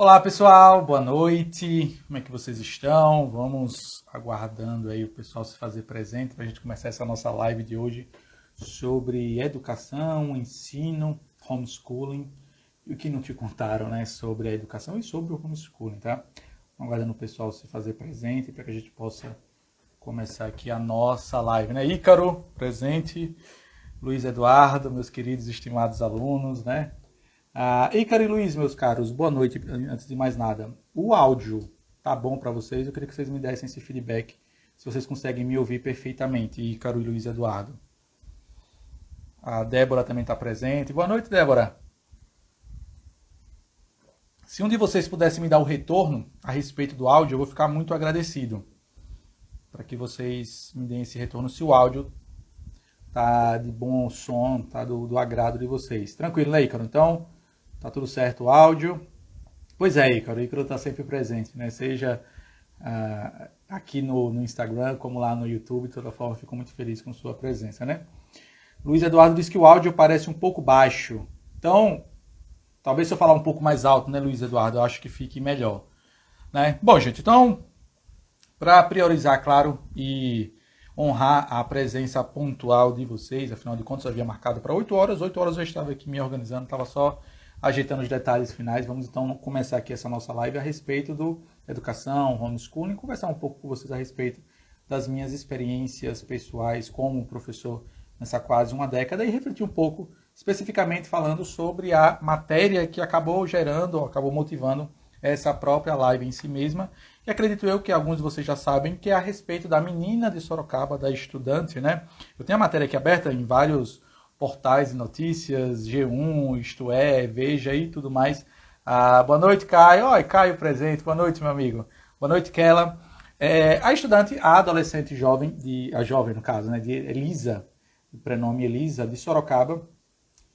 Olá pessoal, boa noite, como é que vocês estão? Vamos aguardando aí o pessoal se fazer presente para a gente começar essa nossa live de hoje sobre educação, ensino, homeschooling e o que não te contaram, né, sobre a educação e sobre o homeschooling, tá? Aguardando o pessoal se fazer presente para que a gente possa começar aqui a nossa live, né? Ícaro, presente, Luiz Eduardo, meus queridos e estimados alunos, né? Ícaro e Luiz, meus caros, boa noite. Antes de mais nada, o áudio tá bom para vocês? Eu queria que vocês me dessem esse feedback, se vocês conseguem me ouvir perfeitamente, Ícaro e Luiz Eduardo. A Débora também está presente. Boa noite, Débora. Se um de vocês pudesse me dar o retorno a respeito do áudio, eu vou ficar muito agradecido. Para que vocês me deem esse retorno se o áudio tá de bom som, tá do agrado de vocês. Tranquilo, né, Ícaro? Então, tá tudo certo o áudio. Pois é, Ícaro. O Ícaro tá sempre presente, né? Seja aqui no Instagram, como lá no YouTube. De toda forma, fico muito feliz com sua presença, né? Luiz Eduardo disse que o áudio parece um pouco baixo. Então, talvez se eu falar um pouco mais alto, né, Luiz Eduardo? Eu acho que fique melhor, né? Bom, gente, então, para priorizar, claro, e honrar a presença pontual de vocês, afinal de contas eu havia marcado para 8 horas, 8 horas eu estava aqui me organizando, estava só ajeitando os detalhes finais. Vamos então começar aqui essa nossa live a respeito do educação, homeschooling, conversar um pouco com vocês a respeito das minhas experiências pessoais como professor nessa quase uma década e refletir um pouco especificamente falando sobre a matéria que acabou gerando, acabou motivando essa própria live em si mesma. E acredito eu que alguns de vocês já sabem que é a respeito da menina de Sorocaba, da estudante, né? Eu tenho a matéria aqui aberta em vários portais de notícias, G1, Isto É, Veja e tudo mais. Boa noite, Caio. Oi, Caio presente. Boa noite, meu amigo. Boa noite, Kela. A estudante, a adolescente jovem, a jovem no caso, né, de Elisa, o prenome Elisa, de Sorocaba,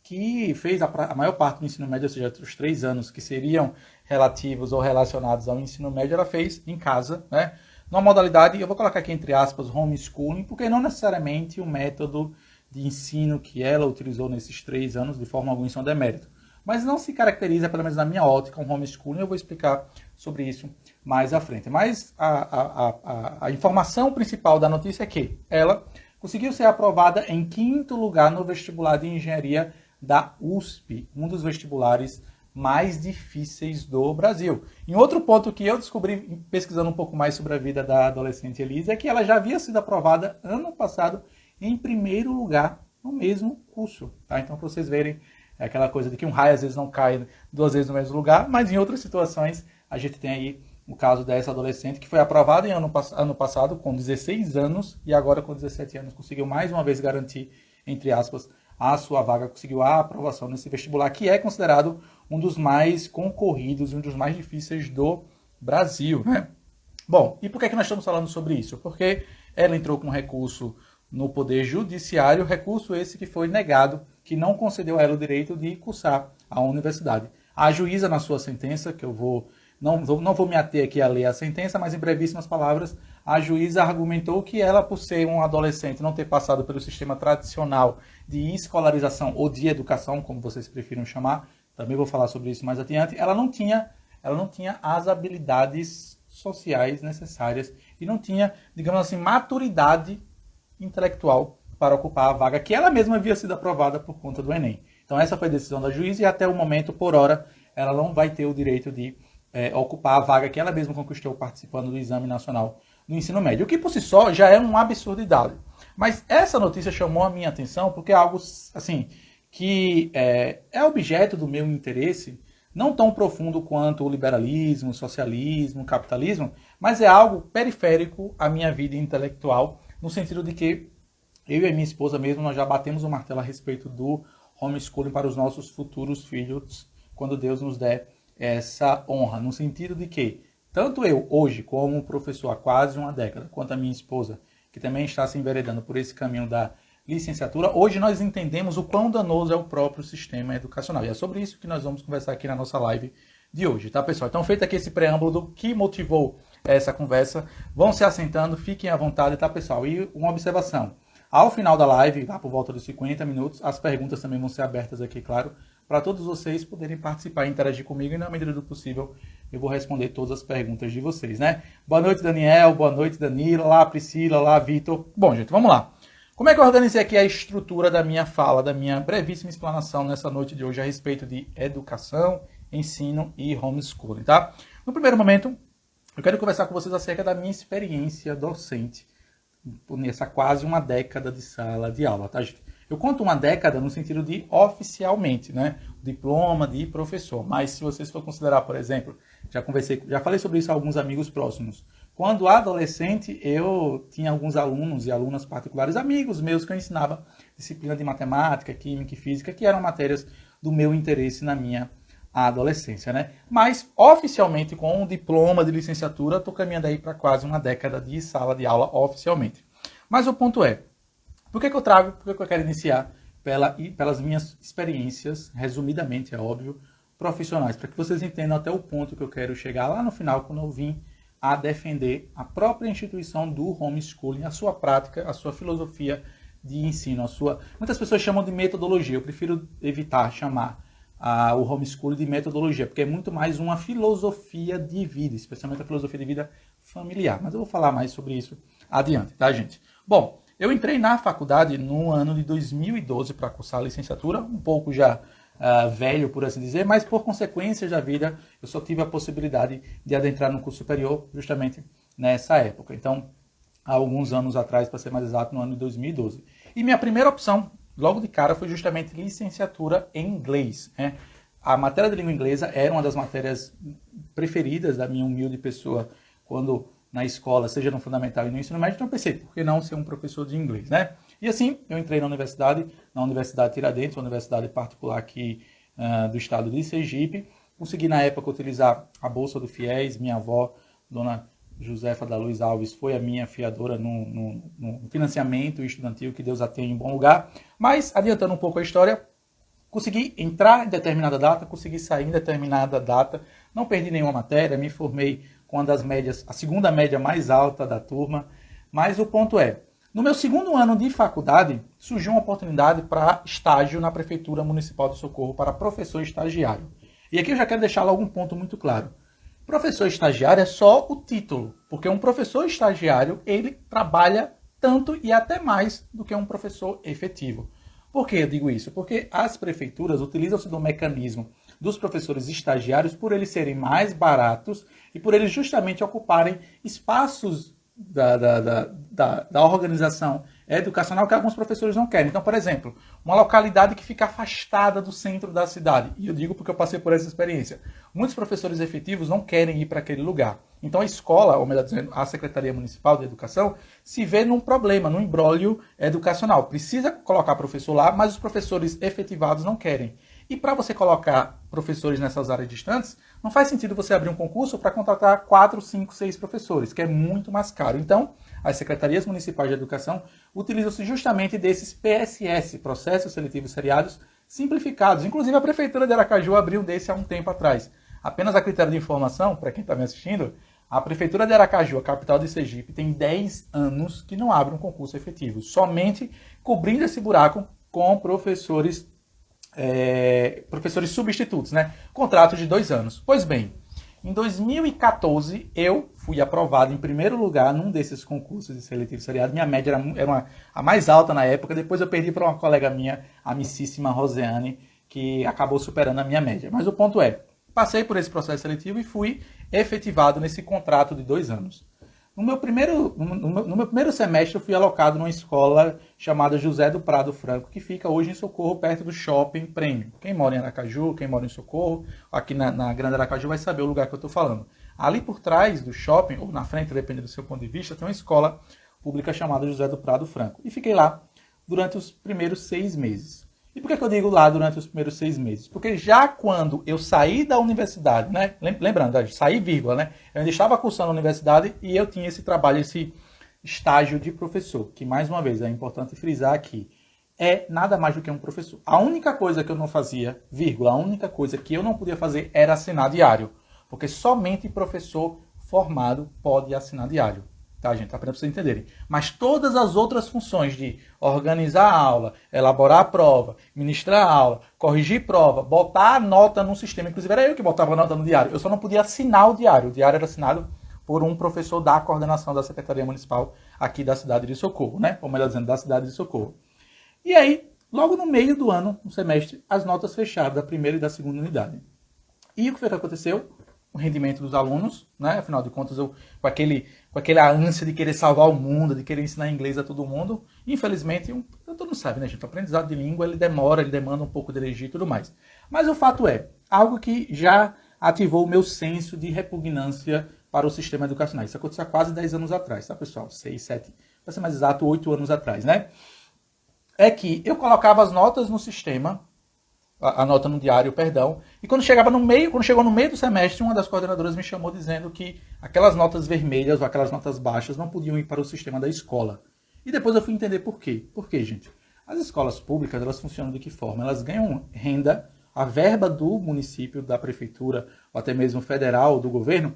que fez a maior parte do ensino médio, ou seja, os 3 anos que seriam relativos ou relacionados ao ensino médio, ela fez em casa, né? Numa modalidade, eu vou colocar aqui entre aspas, homeschooling, porque não necessariamente o método de ensino que ela utilizou nesses 3 anos, de forma alguma, isso é um demérito. Mas não se caracteriza, pelo menos na minha ótica, um homeschooling. Eu vou explicar sobre isso mais à frente. Mas a informação principal da notícia é que ela conseguiu ser aprovada em 5º lugar no vestibular de engenharia da USP, um dos vestibulares mais difíceis do Brasil. E outro ponto que eu descobri pesquisando um pouco mais sobre a vida da adolescente Elisa é que ela já havia sido aprovada ano passado em 1º lugar no mesmo curso. Tá? Então, para vocês verem, é aquela coisa de que um raio às vezes não cai 2 vezes no mesmo lugar, mas em outras situações a gente tem aí o caso dessa adolescente que foi aprovada em ano passado com 16 anos e agora com 17 anos conseguiu mais uma vez garantir, entre aspas, a sua vaga, conseguiu a aprovação nesse vestibular, que é considerado um dos mais concorridos e um dos mais difíceis do Brasil, né? Bom, e por que nós estamos falando sobre isso? Porque ela entrou com recurso no Poder Judiciário, recurso esse que foi negado, que não concedeu a ela o direito de cursar a universidade. A juíza, na sua sentença, que eu não vou me ater aqui a ler a sentença, mas em brevíssimas palavras, a juíza argumentou que ela, por ser um adolescente, não ter passado pelo sistema tradicional de escolarização ou de educação, como vocês prefiram chamar, também vou falar sobre isso mais adiante, ela não tinha as habilidades sociais necessárias e não tinha, digamos assim, maturidade intelectual para ocupar a vaga que ela mesma havia sido aprovada por conta do Enem. Então essa foi a decisão da juíza e até o momento, por hora, ela não vai ter o direito de ocupar a vaga que ela mesma conquistou participando do Exame Nacional do Ensino Médio, o que por si só já é uma absurdidade. Mas essa notícia chamou a minha atenção porque é algo assim que é objeto do meu interesse, não tão profundo quanto o liberalismo, o socialismo, o capitalismo, mas é algo periférico à minha vida intelectual, no sentido de que eu e a minha esposa mesmo, nós já batemos o martelo a respeito do homeschooling para os nossos futuros filhos, quando Deus nos der essa honra, no sentido de que tanto eu, hoje, como professor há quase uma década, quanto a minha esposa, que também está se enveredando por esse caminho da licenciatura, hoje nós entendemos o quão danoso é o próprio sistema educacional. E é sobre isso que nós vamos conversar aqui na nossa live de hoje, tá, pessoal? Então, feito aqui esse preâmbulo do que motivou essa conversa, vão se assentando, fiquem à vontade, tá, pessoal? E uma observação. Ao final da live, lá por volta dos 50 minutos, as perguntas também vão ser abertas aqui, claro, para todos vocês poderem participar e interagir comigo e, na medida do possível, eu vou responder todas as perguntas de vocês, né? Boa noite, Daniel. Boa noite, Danila. Olá, Priscila. Olá, Vitor. Bom, gente, vamos lá. Como é que eu organizei aqui a estrutura da minha fala, da minha brevíssima explanação nessa noite de hoje a respeito de educação, ensino e homeschooling, tá? No primeiro momento, eu quero conversar com vocês acerca da minha experiência docente nessa quase uma década de sala de aula, tá, gente? Eu conto uma década no sentido de oficialmente, né? Diploma de professor. Mas se vocês for considerar, por exemplo, já falei sobre isso a alguns amigos próximos. Quando adolescente, eu tinha alguns alunos e alunas particulares, amigos meus, que eu ensinava disciplina de matemática, química e física, que eram matérias do meu interesse na minha adolescência, né? Mas, oficialmente, com um diploma de licenciatura, estou caminhando aí para quase uma década de sala de aula oficialmente. Mas o ponto é, por que eu quero iniciar pelas minhas experiências, resumidamente, é óbvio, profissionais, para que vocês entendam até o ponto que eu quero chegar lá no final, quando eu vim a defender a própria instituição do homeschooling, a sua prática, a sua filosofia de ensino, Muitas pessoas chamam de metodologia, eu prefiro evitar chamar o homeschooling de metodologia, porque é muito mais uma filosofia de vida, especialmente a filosofia de vida familiar. Mas eu vou falar mais sobre isso adiante, tá, gente? Bom, eu entrei na faculdade no ano de 2012 para cursar a licenciatura, um pouco já velho, por assim dizer, mas por consequências da vida, eu só tive a possibilidade de adentrar no curso superior justamente nessa época. Então, há alguns anos atrás, para ser mais exato, no ano de 2012. E minha primeira opção, logo de cara, foi justamente licenciatura em inglês, né? A matéria de língua inglesa era uma das matérias preferidas da minha humilde pessoa quando na escola, seja no fundamental e no ensino médio, então eu pensei, por que não ser um professor de inglês, né? E assim, eu entrei na Universidade Tiradentes, uma universidade particular aqui do estado de Sergipe. Consegui, na época, utilizar a Bolsa do FIES. Minha avó, dona Josefa da Luz Alves, foi a minha fiadora no financiamento estudantil, que Deus a tenha em bom lugar. Mas, adiantando um pouco a história, consegui entrar em determinada data, consegui sair em determinada data, não perdi nenhuma matéria, me formei com uma das médias, a segunda média mais alta da turma. Mas o ponto é, no meu segundo ano de faculdade, surgiu uma oportunidade para estágio na Prefeitura Municipal de Socorro para professor estagiário. E aqui eu já quero deixar logo um ponto muito claro. Professor estagiário é só o título, porque um professor estagiário, ele trabalha tanto e até mais do que um professor efetivo. Por que eu digo isso? Porque as prefeituras utilizam-se do mecanismo dos professores estagiários por eles serem mais baratos e por eles justamente ocuparem espaços da organização educacional que alguns professores não querem. Então, por exemplo, uma localidade que fica afastada do centro da cidade. E eu digo porque eu passei por essa experiência. Muitos professores efetivos não querem ir para aquele lugar. Então a escola, ou melhor dizendo, a Secretaria Municipal de Educação, se vê num problema, num imbróglio educacional. Precisa colocar professor lá, mas os professores efetivados não querem. E para você colocar professores nessas áreas distantes, não faz sentido você abrir um concurso para contratar 4, 5, 6 professores, que é muito mais caro. Então, as secretarias municipais de educação utilizam-se justamente desses PSS, Processos Seletivos Seriados, simplificados. Inclusive, a Prefeitura de Aracaju abriu um desse há um tempo atrás. Apenas a critério de informação, para quem está me assistindo, a Prefeitura de Aracaju, a capital de Sergipe, tem 10 anos que não abre um concurso efetivo, somente cobrindo esse buraco com professores substitutos, né? Contratos de 2 anos. Pois bem, em 2014 eu fui aprovado em primeiro lugar num desses concursos de seletivo seriado. Minha média era a mais alta na época. Depois eu perdi para uma colega minha, a amicíssima Roseane, que acabou superando a minha média. Mas o ponto é, passei por esse processo seletivo e fui efetivado nesse contrato de 2 anos. No meu primeiro semestre, eu fui alocado numa escola chamada José do Prado Franco, que fica hoje em Socorro, perto do Shopping Prêmio. Quem mora em Aracaju, quem mora em Socorro, aqui na Grande Aracaju, vai saber o lugar que eu estou falando. Ali por trás do shopping, ou na frente, dependendo do seu ponto de vista, tem uma escola pública chamada José do Prado Franco. E fiquei lá durante os primeiros 6 meses. E por que eu digo lá durante os primeiros 6 meses? Porque já quando eu saí da universidade, né? Lembrando, saí vírgula, né? Eu ainda estava cursando a universidade e eu tinha esse trabalho, esse estágio de professor, que mais uma vez é importante frisar aqui, é nada mais do que um professor. A única coisa que eu não fazia, vírgula, a única coisa que eu não podia fazer era assinar diário. Porque somente professor formado pode assinar diário. tá, gente? Apenas para vocês entenderem. Mas todas as outras funções de organizar a aula, elaborar a prova, ministrar a aula, corrigir prova, botar a nota no sistema, inclusive era eu que botava a nota no diário, eu só não podia assinar o diário era assinado por um professor da coordenação da Secretaria Municipal aqui da cidade de Socorro, né? Ou melhor dizendo, da cidade de Socorro. E aí, logo no meio do ano, no semestre, as notas fecharam da primeira e da segunda unidade. E o que foi que aconteceu? O rendimento dos alunos, né? Afinal de contas, eu, com aquela ânsia de querer salvar o mundo, de querer ensinar inglês a todo mundo, infelizmente, todo mundo sabe, né, gente? O aprendizado de língua, ele demanda um pouco de energia e tudo mais. Mas o fato é, algo que já ativou o meu senso de repugnância para o sistema educacional. Isso aconteceu há quase 10 anos atrás, tá, pessoal? 6, 7, para ser mais exato, 8 anos atrás, né? É que eu colocava as notas no sistema, a nota no diário, perdão, e quando chegou no meio do semestre, uma das coordenadoras me chamou dizendo que aquelas notas vermelhas ou aquelas notas baixas não podiam ir para o sistema da escola. E depois eu fui entender por quê. Por quê, gente? As escolas públicas, elas funcionam de que forma? Elas ganham renda, a verba do município, da prefeitura, ou até mesmo federal, do governo,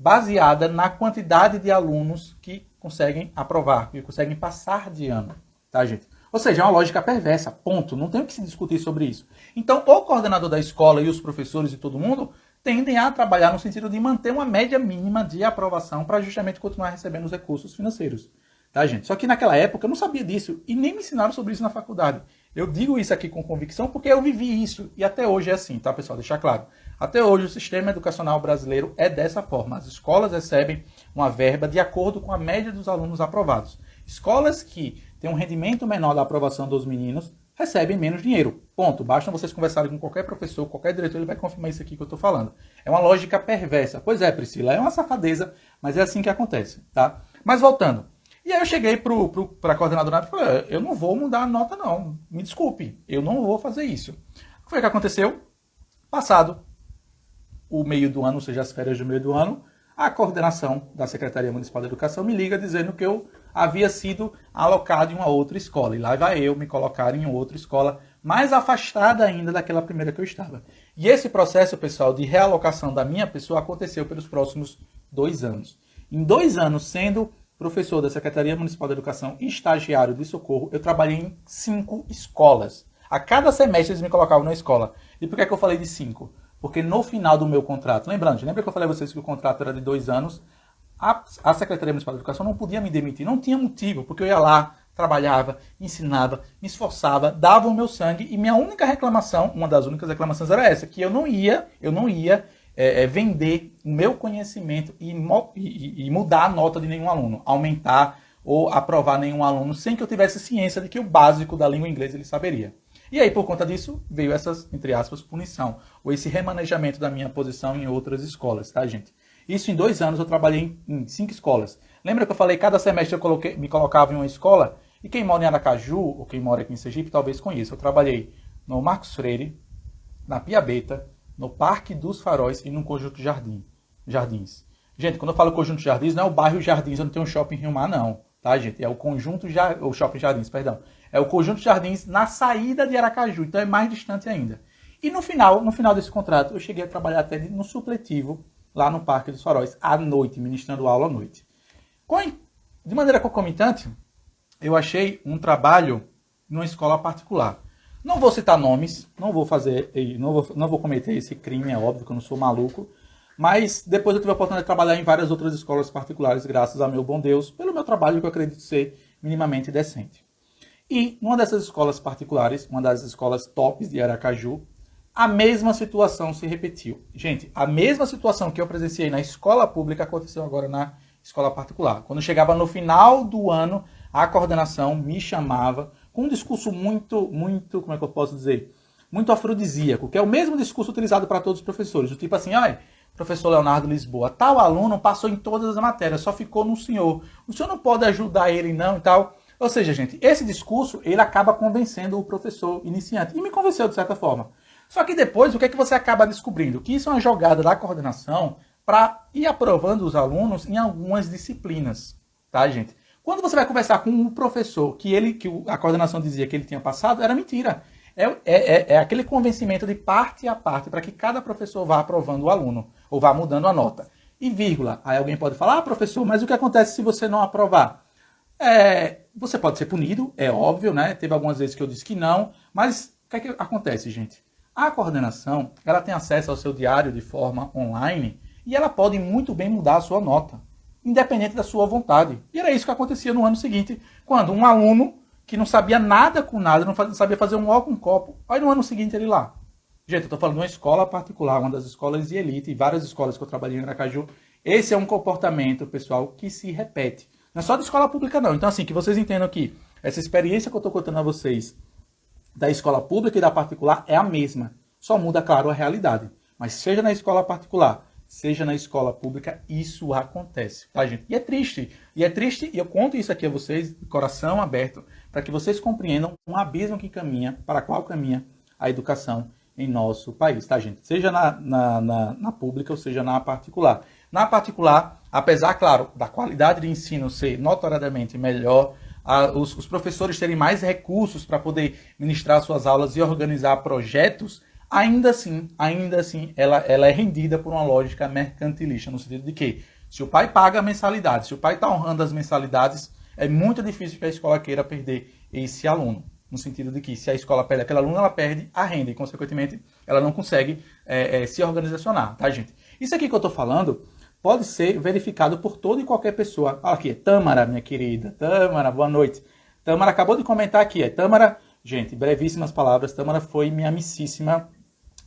baseada na quantidade de alunos que conseguem aprovar, que conseguem passar de ano, tá, gente? Ou seja, é uma lógica perversa, ponto. Não tem o que se discutir sobre isso. Então, o coordenador da escola e os professores e todo mundo tendem a trabalhar no sentido de manter uma média mínima de aprovação para justamente continuar recebendo os recursos financeiros. Tá, gente? Só que naquela época eu não sabia disso e nem me ensinaram sobre isso na faculdade. Eu digo isso aqui com convicção porque eu vivi isso e até hoje é assim, tá, pessoal? Deixar claro. Até hoje o sistema educacional brasileiro é dessa forma. As escolas recebem uma verba de acordo com a média dos alunos aprovados. Escolas que têm um rendimento menor da aprovação dos meninos recebem menos dinheiro. Ponto. Basta vocês conversarem com qualquer professor, qualquer diretor, ele vai confirmar isso aqui que eu estou falando. É uma lógica perversa. Pois é, Priscila, é uma safadeza, mas é assim que acontece, tá? Mas voltando. E aí eu cheguei para a coordenadora e falei, eu não vou mudar a nota não, me desculpe, eu não vou fazer isso. O que foi que aconteceu? Passado o meio do ano, ou seja, as férias do meio do ano, a coordenação da Secretaria Municipal de Educação me liga dizendo que eu havia sido alocado em uma outra escola. E lá vai eu me colocar em outra escola, mais afastada ainda daquela primeira que eu estava. E esse processo, pessoal, de realocação da minha pessoa aconteceu pelos próximos 2 anos. Em 2 anos, sendo professor da Secretaria Municipal de Educação e estagiário de Socorro, eu trabalhei em 5 escolas. A cada semestre eles me colocavam na escola. E por que é que eu falei de 5? Porque no final do meu contrato, lembra que eu falei a vocês que o contrato era de 2 anos, a Secretaria Municipal de Educação não podia me demitir, não tinha motivo, porque eu ia lá, trabalhava, ensinava, me esforçava, dava o meu sangue, e minha única reclamação, uma das únicas reclamações era essa, que eu não ia vender o meu conhecimento e mudar a nota de nenhum aluno, aumentar ou aprovar nenhum aluno, sem que eu tivesse ciência de que o básico da língua inglesa ele saberia. E aí, por conta disso, veio essas, entre aspas, punição, ou esse remanejamento da minha posição em outras escolas, tá, gente? Isso em 2 anos eu trabalhei em 5 escolas. Lembra que eu falei que cada semestre eu me colocava em uma escola? E quem mora em Aracaju, ou quem mora aqui em Sergipe, talvez conheça. Eu trabalhei no Marcos Freire, na Piabeta, no Parque dos Faróis e no Conjunto Jardins. Gente, quando eu falo Conjunto Jardins, não é o bairro Jardins, onde tem um shopping Rio Mar, não. Tá, gente? É o o Shopping Jardins, perdão. É o Conjunto Jardins na saída de Aracaju, então é mais distante ainda. E no final desse contrato, eu cheguei a trabalhar até no supletivo, lá no Parque dos Faróis, à noite, ministrando aula à noite. De maneira concomitante, eu achei um trabalho numa escola particular. Não vou citar nomes, não vou cometer esse crime, é óbvio que eu não sou maluco, mas depois eu tive a oportunidade de trabalhar em várias outras escolas particulares, graças a meu bom Deus, pelo meu trabalho que eu acredito ser minimamente decente. E numa dessas escolas particulares, uma das escolas tops de Aracaju, a mesma situação se repetiu. Gente, a mesma situação que eu presenciei na escola pública aconteceu agora na escola particular. Quando chegava no final do ano, a coordenação me chamava com um discurso muito, como é que eu posso dizer? Muito afrodisíaco, que é o mesmo discurso utilizado para todos os professores. Do tipo assim, professor Leonardo Lisboa, tal aluno passou em todas as matérias, só ficou no senhor. O senhor não pode ajudar ele não e tal. Ou seja, gente, esse discurso, ele acaba convencendo o professor iniciante. E me convenceu de certa forma. Só que depois, o que é que você acaba descobrindo? Que isso é uma jogada da coordenação para ir aprovando os alunos em algumas disciplinas. Tá, gente? Quando você vai conversar com um professor que a coordenação dizia que ele tinha passado, era mentira. É aquele convencimento de parte a parte para que cada professor vá aprovando o aluno, ou vá mudando a nota. e vírgula. Aí alguém pode falar, professor, mas o que acontece se você não aprovar? Você pode ser punido, é óbvio, né? Teve algumas vezes que eu disse que não, mas o que é que acontece, gente? A coordenação, ela tem acesso ao seu diário de forma online e ela pode muito bem mudar a sua nota, independente da sua vontade. E era isso que acontecia no ano seguinte, quando um aluno que não sabia nada com nada, não sabia fazer um ó com um copo, aí no ano seguinte ele lá. Gente, eu estou falando de uma escola particular, uma das escolas de elite, e várias escolas que eu trabalhei em Aracaju. Esse é um comportamento, pessoal, que se repete. Não é só de escola pública, não. Então, assim, que vocês entendam que essa experiência que eu estou contando a vocês da escola pública e da particular é a mesma. Só muda, claro, a realidade. Mas seja na escola particular, seja na escola pública, isso acontece, tá, gente? E é triste. E eu conto isso aqui a vocês de coração aberto, para que vocês compreendam um abismo que caminha, para qual caminha a educação em nosso país, tá, gente? Seja na pública ou seja na particular. Na particular, apesar, claro, da qualidade de ensino ser notoriamente melhor, os professores terem mais recursos para poder ministrar suas aulas e organizar projetos, ainda assim, ela é rendida por uma lógica mercantilista, no sentido de que, se o pai paga a mensalidade, se o pai está honrando as mensalidades, é muito difícil que a escola queira perder esse aluno. No sentido de que, se a escola perde aquele aluno, ela perde a renda e, consequentemente, ela não consegue se organizacionar, tá, gente? Isso aqui que eu estou falando pode ser verificado por toda e qualquer pessoa. Olha aqui, Tâmara, minha querida. Tâmara, boa noite. Tâmara acabou de comentar aqui. Tâmara, gente, brevíssimas palavras. Tâmara foi minha amicíssima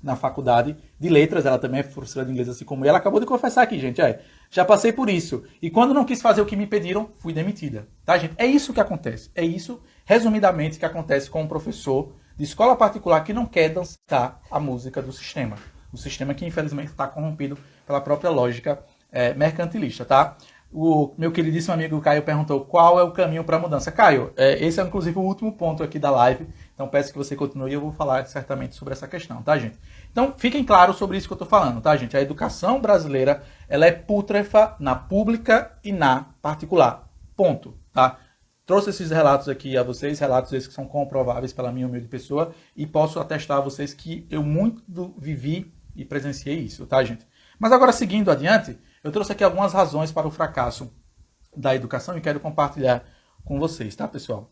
na faculdade de letras. Ela também é professora de inglês, assim como eu. Ela acabou de confessar aqui, gente. Já passei por isso. E quando não quis fazer o que me pediram, fui demitida. Tá, gente? É isso que acontece. É isso, resumidamente, que acontece com um professor de escola particular que não quer dançar a música do sistema. O sistema que, infelizmente, está corrompido pela própria lógica mercantilista, tá? O meu queridíssimo amigo Caio perguntou qual é o caminho para a mudança. Caio, esse é inclusive o último ponto aqui da live, então peço que você continue e eu vou falar certamente sobre essa questão, tá, gente? Então, fiquem claros sobre isso que eu estou falando, tá, gente? A educação brasileira, ela é pútrefa na pública e na particular. Ponto, tá? Trouxe esses relatos aqui a vocês, relatos esses que são comprováveis pela minha humilde pessoa, e posso atestar a vocês que eu muito vivi e presenciei isso, tá, gente? Mas agora, seguindo adiante, eu trouxe aqui algumas razões para o fracasso da educação e quero compartilhar com vocês, tá, pessoal?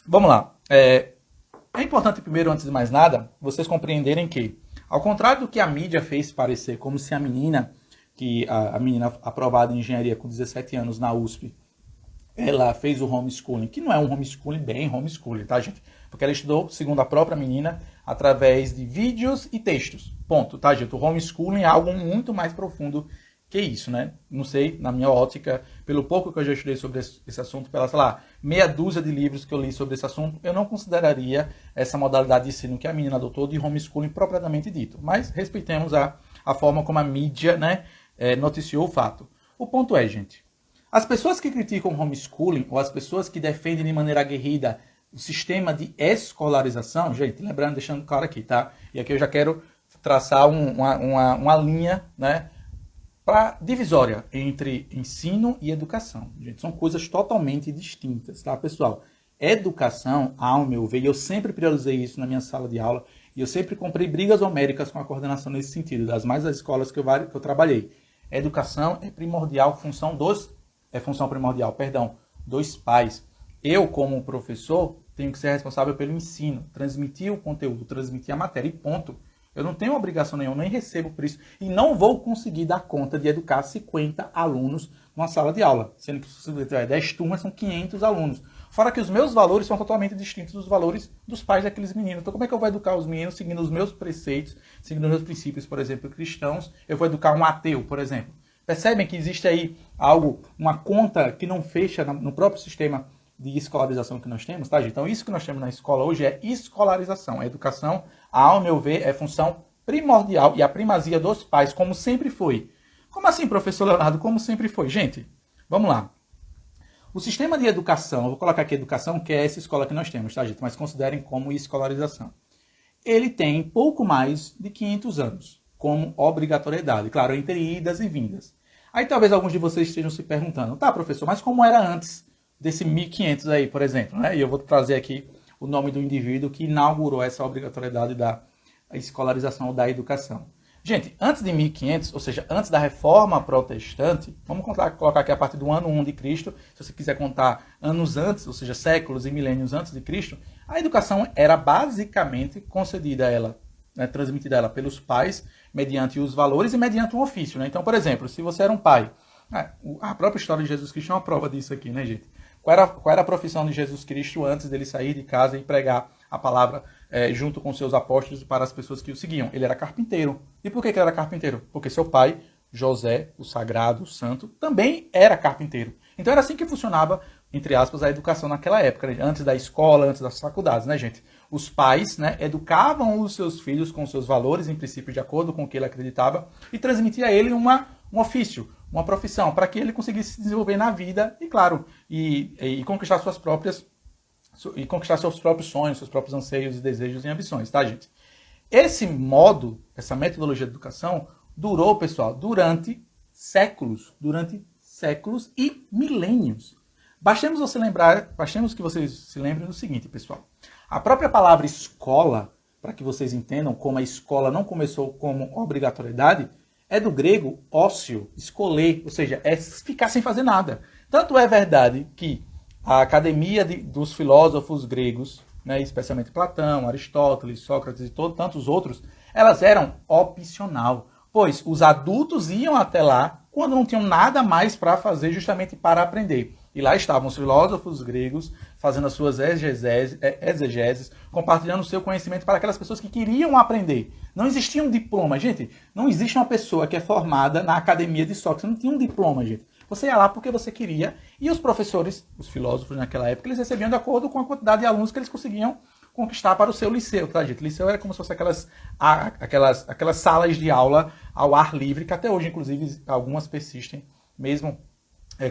Vamos lá. É importante, primeiro, antes de mais nada, vocês compreenderem que, ao contrário do que a mídia fez parecer, como se a menina aprovada em engenharia com 17 anos na USP, ela fez o homeschooling, que não é um homeschooling bem homeschooling, tá, gente? Porque ela estudou, segundo a própria menina, através de vídeos e textos. Ponto, tá, gente? O homeschooling é algo muito mais profundo que isso, né? Não sei, na minha ótica, pelo pouco que eu já estudei sobre esse assunto, pela, sei lá, meia dúzia de livros que eu li sobre esse assunto, eu não consideraria essa modalidade de ensino que a menina adotou de homeschooling propriamente dito. Mas respeitemos a forma como a mídia, né, noticiou o fato. O ponto é, gente, as pessoas que criticam o homeschooling, ou as pessoas que defendem de maneira aguerrida o sistema de escolarização, gente, lembrando, deixando claro aqui, tá? E aqui eu já quero traçar uma linha, né, divisória entre ensino e educação. Gente, são coisas totalmente distintas, tá, pessoal? Educação, ao meu ver, e eu sempre priorizei isso na minha sala de aula, e eu sempre comprei brigas homéricas com a coordenação nesse sentido, das escolas que eu trabalhei. Educação é função primordial dos pais. Eu, como professor, tenho que ser responsável pelo ensino, transmitir o conteúdo, transmitir a matéria e ponto. Eu não tenho obrigação nenhuma, nem recebo por isso. E não vou conseguir dar conta de educar 50 alunos numa sala de aula. Sendo que se tiver 10 turmas, são 500 alunos. Fora que os meus valores são totalmente distintos dos valores dos pais daqueles meninos. Então como é que eu vou educar os meninos seguindo os meus preceitos, seguindo os meus princípios, por exemplo, cristãos? Eu vou educar um ateu, por exemplo. Percebem que existe aí uma conta que não fecha no próprio sistema de escolarização que nós temos, tá, gente? Então, isso que nós temos na escola hoje é escolarização. A educação, ao meu ver, é função primordial e a primazia dos pais, como sempre foi. Como assim, professor Leonardo? Como sempre foi? Gente, vamos lá. O sistema de educação, eu vou colocar aqui educação, que é essa escola que nós temos, tá, gente? Mas considerem como escolarização. Ele tem pouco mais de 500 anos, como obrigatoriedade. Claro, entre idas e vindas. Aí talvez alguns de vocês estejam se perguntando, tá, professor, mas como era antes desse 1500 aí, por exemplo, né? E eu vou trazer aqui o nome do indivíduo que inaugurou essa obrigatoriedade da escolarização da educação. Gente, antes de 1500, ou seja, antes da Reforma Protestante, vamos colocar aqui a partir do ano 1 de Cristo, se você quiser contar anos antes, ou seja, séculos e milênios antes de Cristo, a educação era basicamente concedida a ela, né, transmitida a ela pelos pais, mediante os valores e mediante um ofício. Né? Então, por exemplo, se você era um pai, a própria história de Jesus Cristo é uma prova disso aqui, né, gente? Qual era a profissão de Jesus Cristo antes dele sair de casa e pregar a palavra junto com seus apóstolos para as pessoas que o seguiam? Ele era carpinteiro. E por que ele era carpinteiro? Porque seu pai, José, o sagrado, o santo, também era carpinteiro. Então era assim que funcionava, entre aspas, a educação naquela época, né? Antes da escola, antes das faculdades, né, gente? Os pais, né, educavam os seus filhos com seus valores, em princípio, de acordo com o que ele acreditava, e transmitia a ele um ofício, uma profissão, para que ele conseguisse se desenvolver na vida e, claro, e conquistar seus próprios sonhos, seus próprios anseios e desejos e ambições, tá, gente? Esse modo, essa metodologia de educação, durou, pessoal, durante séculos e milênios. Bastemos que vocês se lembrem do seguinte, pessoal. A própria palavra escola, para que vocês entendam como a escola não começou como obrigatoriedade, é do grego ócio, escoler, ou seja, é ficar sem fazer nada. Tanto é verdade que a academia dos filósofos gregos, né, especialmente Platão, Aristóteles, Sócrates e tantos outros, elas eram opcional, pois os adultos iam até lá quando não tinham nada mais para fazer, justamente para aprender. E lá estavam os filósofos gregos fazendo as suas exegeses, compartilhando o seu conhecimento para aquelas pessoas que queriam aprender. Não existia um diploma, gente. Não existe uma pessoa que é formada na academia de Sócrates. Não tinha um diploma, gente. Você ia lá porque você queria. E os professores, os filósofos naquela época, eles recebiam de acordo com a quantidade de alunos que eles conseguiam conquistar para o seu liceu, tá, gente? Liceu era como se fosse aquelas salas de aula ao ar livre, que até hoje, inclusive, algumas persistem, mesmo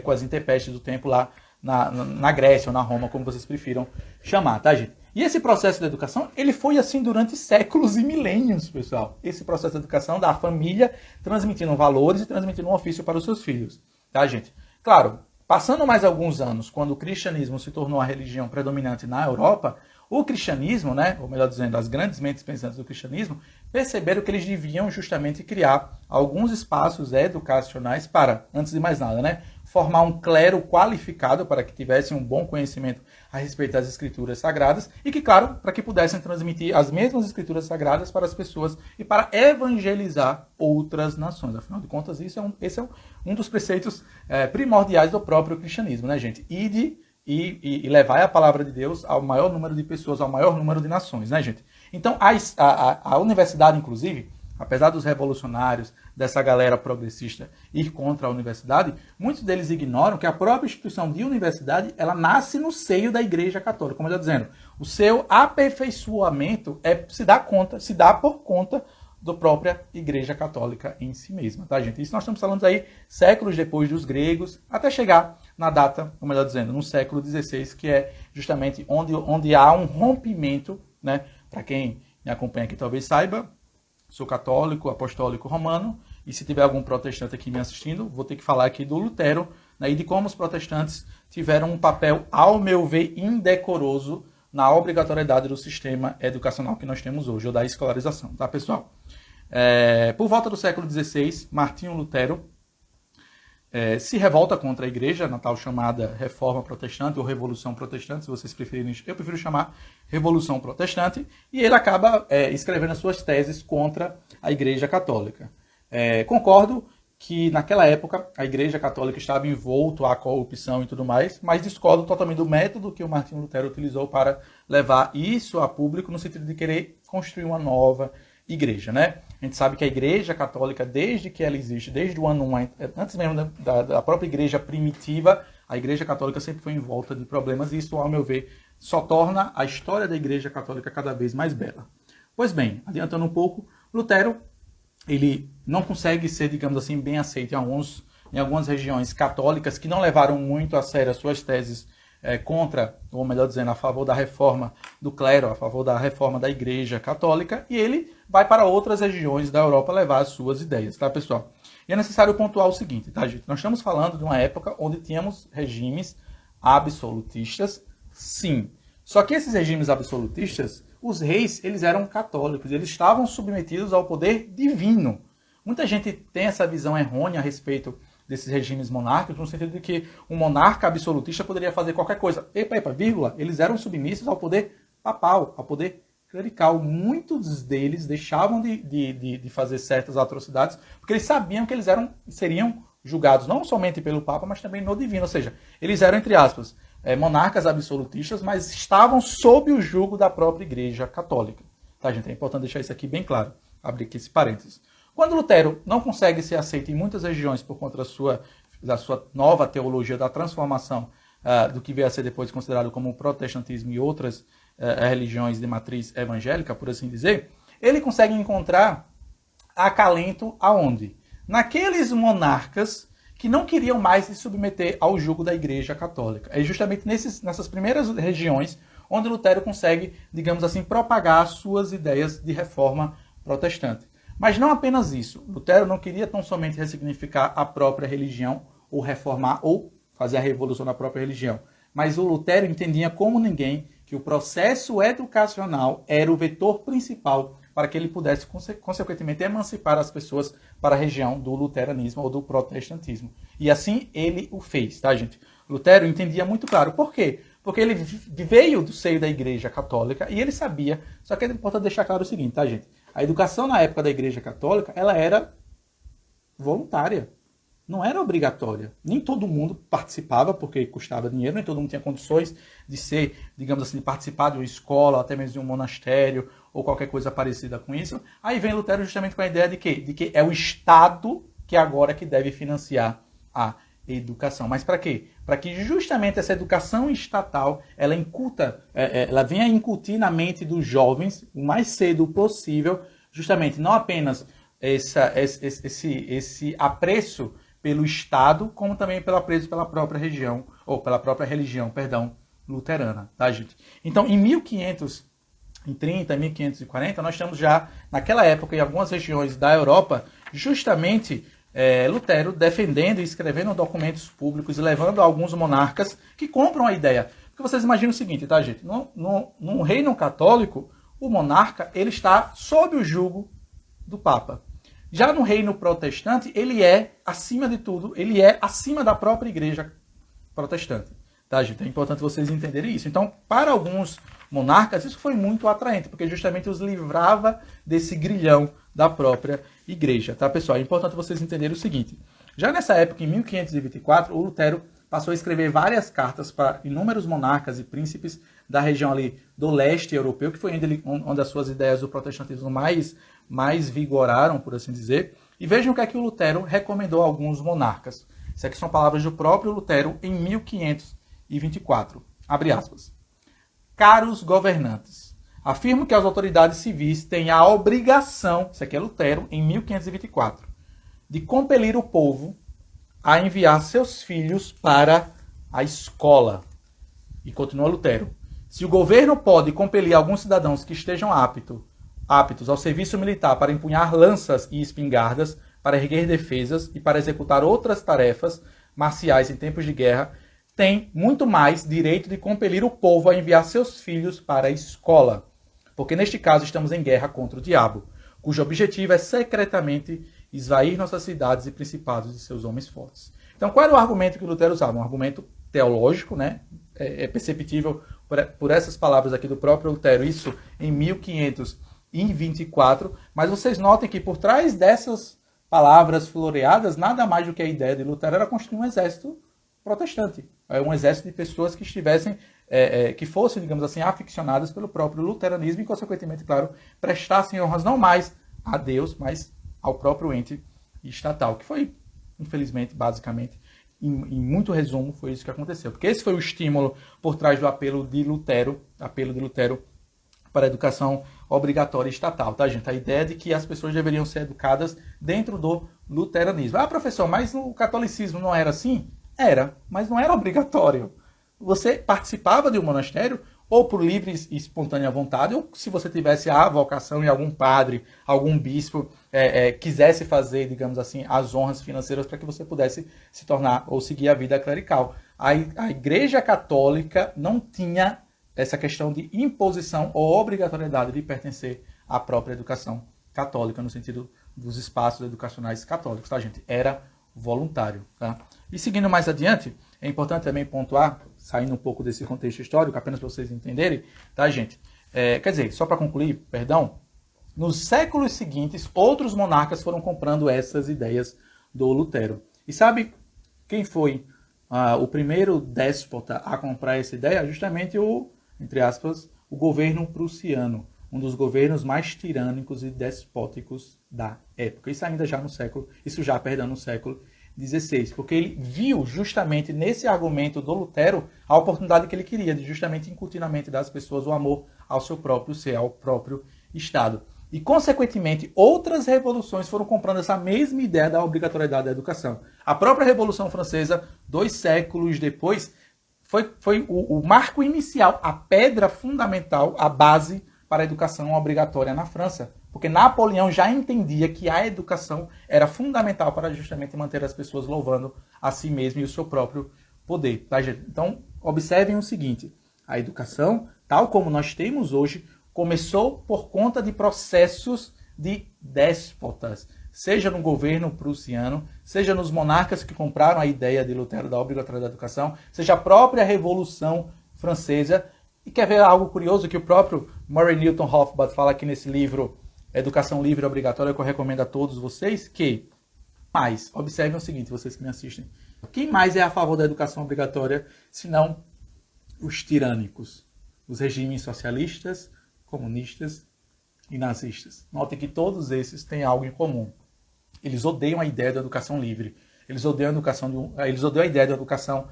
com as intempéries do tempo lá na Grécia ou na Roma, como vocês prefiram chamar, tá, gente? E esse processo de educação, ele foi assim durante séculos e milênios, pessoal. Esse processo de educação da família transmitindo valores e transmitindo um ofício para os seus filhos, tá, gente? Claro, passando mais alguns anos, quando o cristianismo se tornou a religião predominante na Europa, o cristianismo, né, ou melhor dizendo, as grandes mentes pensantes do cristianismo, perceberam que eles deviam justamente criar alguns espaços educacionais para, antes de mais nada, né, formar um clero qualificado para que tivessem um bom conhecimento a respeito das escrituras sagradas e que, claro, para que pudessem transmitir as mesmas escrituras sagradas para as pessoas e para evangelizar outras nações. Afinal de contas, esse é um dos preceitos primordiais do próprio cristianismo, né, gente? Ide e levar a palavra de Deus ao maior número de pessoas, ao maior número de nações, né, gente? Então, a universidade, inclusive, apesar dos revolucionários, dessa galera progressista ir contra a universidade, muitos deles ignoram que a própria instituição de universidade, ela nasce no seio da Igreja Católica. Como eu estou dizendo, o seu aperfeiçoamento se dá por conta da própria Igreja Católica em si mesma, tá, gente? Isso nós estamos falando aí séculos depois dos gregos, até chegar na data, ou melhor dizendo, no século XVI, que é justamente onde há um rompimento, né? Para quem me acompanha aqui talvez saiba, sou católico, apostólico romano, e se tiver algum protestante aqui me assistindo, vou ter que falar aqui do Lutero, né, e de como os protestantes tiveram um papel, ao meu ver, indecoroso na obrigatoriedade do sistema educacional que nós temos hoje, ou da escolarização, tá, pessoal? Por volta do século XVI, Martinho Lutero se revolta contra a igreja, na tal chamada Reforma Protestante ou Revolução Protestante, se vocês preferirem, eu prefiro chamar Revolução Protestante, e ele acaba escrevendo as suas teses contra a Igreja Católica. Concordo que naquela época a Igreja Católica estava envolta à corrupção e tudo mais, mas discordo totalmente do método que o Martinho Lutero utilizou para levar isso a público no sentido de querer construir uma nova igreja, né? A gente sabe que a Igreja Católica, desde que ela existe, desde o ano 1, antes mesmo da própria igreja primitiva, a Igreja Católica sempre foi envolta de problemas e isso, ao meu ver, só torna a história da Igreja Católica cada vez mais bela. Pois bem, adiantando um pouco, Lutero, ele não consegue ser, digamos assim, bem aceito em algumas regiões católicas que não levaram muito a sério as suas teses contra, ou melhor dizendo, a favor da reforma do clero, a favor da reforma da Igreja Católica, e ele vai para outras regiões da Europa levar as suas ideias, tá, pessoal? E é necessário pontuar o seguinte, tá, gente? Nós estamos falando de uma época onde tínhamos regimes absolutistas, sim. Só que esses regimes absolutistas, os reis, eles eram católicos, eles estavam submetidos ao poder divino. Muita gente tem essa visão errônea a respeito desses regimes monárquicos, no sentido de que um monarca absolutista poderia fazer qualquer coisa. Epa, vírgula, eles eram submissos ao poder papal, ao poder clerical. Muitos deles deixavam de fazer certas atrocidades, porque eles sabiam que eles seriam julgados não somente pelo Papa, mas também no divino. Ou seja, eles eram, entre aspas, monarcas absolutistas, mas estavam sob o jugo da própria Igreja Católica. Tá, gente? É importante deixar isso aqui bem claro. Abrir aqui esse parênteses. Quando Lutero não consegue ser aceito em muitas regiões por conta da sua nova teologia da transformação do que veio a ser depois considerado como o protestantismo e outras religiões de matriz evangélica, por assim dizer, ele consegue encontrar acalento aonde? Naqueles monarcas que não queriam mais se submeter ao jugo da Igreja Católica. É justamente nessas primeiras regiões onde Lutero consegue, digamos assim, propagar suas ideias de reforma protestante. Mas não apenas isso. Lutero não queria tão somente ressignificar a própria religião, ou reformar, ou fazer a revolução da própria religião. Mas o Lutero entendia como ninguém que o processo educacional era o vetor principal para que ele pudesse, consequentemente, emancipar as pessoas para a região do luteranismo ou do protestantismo. E assim ele o fez, tá, gente? Lutero entendia muito claro. Por quê? Porque ele veio do seio da Igreja Católica e ele sabia, só que é importante deixar claro o seguinte, tá, gente? A educação na época da Igreja Católica, ela era voluntária, não era obrigatória. Nem todo mundo participava porque custava dinheiro, nem todo mundo tinha condições de ser, digamos assim, de participar de uma escola, até mesmo de um monastério, ou qualquer coisa parecida com isso. Aí vem Lutero justamente com a ideia de quê? De que é o Estado que agora que deve financiar a educação. Mas para quê? Para que justamente essa educação estatal, ela venha incutir na mente dos jovens, o mais cedo possível, justamente não apenas esse apreço pelo Estado, como também pelo apreço pela própria região, ou pela própria religião, perdão, luterana, tá, gente? Então, em 1530, 1540, nós estamos já, naquela época, em algumas regiões da Europa, justamente Lutero defendendo e escrevendo documentos públicos e levando a alguns monarcas que compram a ideia. Porque vocês imaginam o seguinte, tá, gente? No reino católico, o monarca ele está sob o jugo do Papa. Já no reino protestante, ele é, acima de tudo, ele é acima da própria igreja protestante. Tá, gente? É importante vocês entenderem isso. Então, para alguns monarcas, isso foi muito atraente, porque justamente os livrava desse grilhão da própria igreja. Tá, pessoal? É importante vocês entenderem o seguinte. Já nessa época, em 1524, o Lutero passou a escrever várias cartas para inúmeros monarcas e príncipes da região ali do leste europeu, que foi onde as suas ideias do protestantismo mais vigoraram, por assim dizer. E vejam o que é que o Lutero recomendou a alguns monarcas. Isso aqui são palavras do próprio Lutero em 1524. Abre aspas. Caros governantes, afirmo que as autoridades civis têm a obrigação, isso aqui é Lutero, em 1524, de compelir o povo a enviar seus filhos para a escola. E continua Lutero. Se o governo pode compelir alguns cidadãos que estejam aptos ao serviço militar para empunhar lanças e espingardas, para erguer defesas e para executar outras tarefas marciais em tempos de guerra, tem muito mais direito de compelir o povo a enviar seus filhos para a escola. Porque neste caso estamos em guerra contra o diabo, cujo objetivo é secretamente esvair nossas cidades e principados de seus homens fortes. Então, qual era o argumento que Lutero usava? Um argumento teológico, né? É perceptível por essas palavras aqui do próprio Lutero, isso em 1524, mas vocês notem que por trás dessas palavras floreadas, nada mais do que a ideia de Lutero era construir um exército protestante, um exército de pessoas que estivessem, que fossem, digamos assim, aficionadas pelo próprio luteranismo e, consequentemente, claro, prestassem honras não mais a Deus, mas ao próprio ente estatal, que foi, infelizmente, basicamente, em muito resumo, foi isso que aconteceu. Porque esse foi o estímulo por trás do apelo de Lutero para a educação obrigatória estatal, tá, gente? A ideia de que as pessoas deveriam ser educadas dentro do luteranismo. Ah, professor, mas no catolicismo não era assim? Era, mas não era obrigatório. Você participava de um monastério ou por livre e espontânea vontade, ou se você tivesse a vocação e algum padre, algum bispo quisesse fazer, digamos assim, as honras financeiras para que você pudesse se tornar ou seguir a vida clerical. A Igreja Católica não tinha essa questão de imposição ou obrigatoriedade de pertencer à própria educação católica, no sentido dos espaços educacionais católicos, tá, gente? Era voluntário, tá? E seguindo mais adiante, é importante também pontuar, saindo um pouco desse contexto histórico, apenas para vocês entenderem, tá, gente? Quer dizer, só para concluir, perdão, nos séculos seguintes, outros monarcas foram comprando essas ideias do Lutero. E sabe quem foi o primeiro déspota a comprar essa ideia? Justamente entre aspas, o governo prussiano, um dos governos mais tirânicos e despóticos da época. Isso no século XVI, porque ele viu justamente nesse argumento do Lutero a oportunidade que ele queria de justamente incutir na mente das pessoas o amor ao seu próprio ser, ao próprio Estado. E, consequentemente, outras revoluções foram comprando essa mesma ideia da obrigatoriedade da educação. A própria Revolução Francesa, 2 séculos depois, foi o marco inicial, a pedra fundamental, a base para a educação obrigatória na França. Porque Napoleão já entendia que a educação era fundamental para justamente manter as pessoas louvando a si mesmo e o seu próprio poder. Tá, gente? Então, observem o seguinte, a educação, tal como nós temos hoje, começou por conta de processos de déspotas, seja no governo prussiano, seja nos monarcas que compraram a ideia de Lutero da obrigatoriedade da educação, seja a própria Revolução Francesa. E quer ver algo curioso que o próprio Murray Newton Hofbauer fala aqui nesse livro, Educação Livre e Obrigatória, que eu recomendo a todos vocês, mas observem o seguinte, vocês que me assistem, quem mais é a favor da educação obrigatória, senão os tirânicos, os regimes socialistas, comunistas e nazistas? Notem que todos esses têm algo em comum. Eles odeiam a ideia da educação livre. Eles odeiam a ideia da educação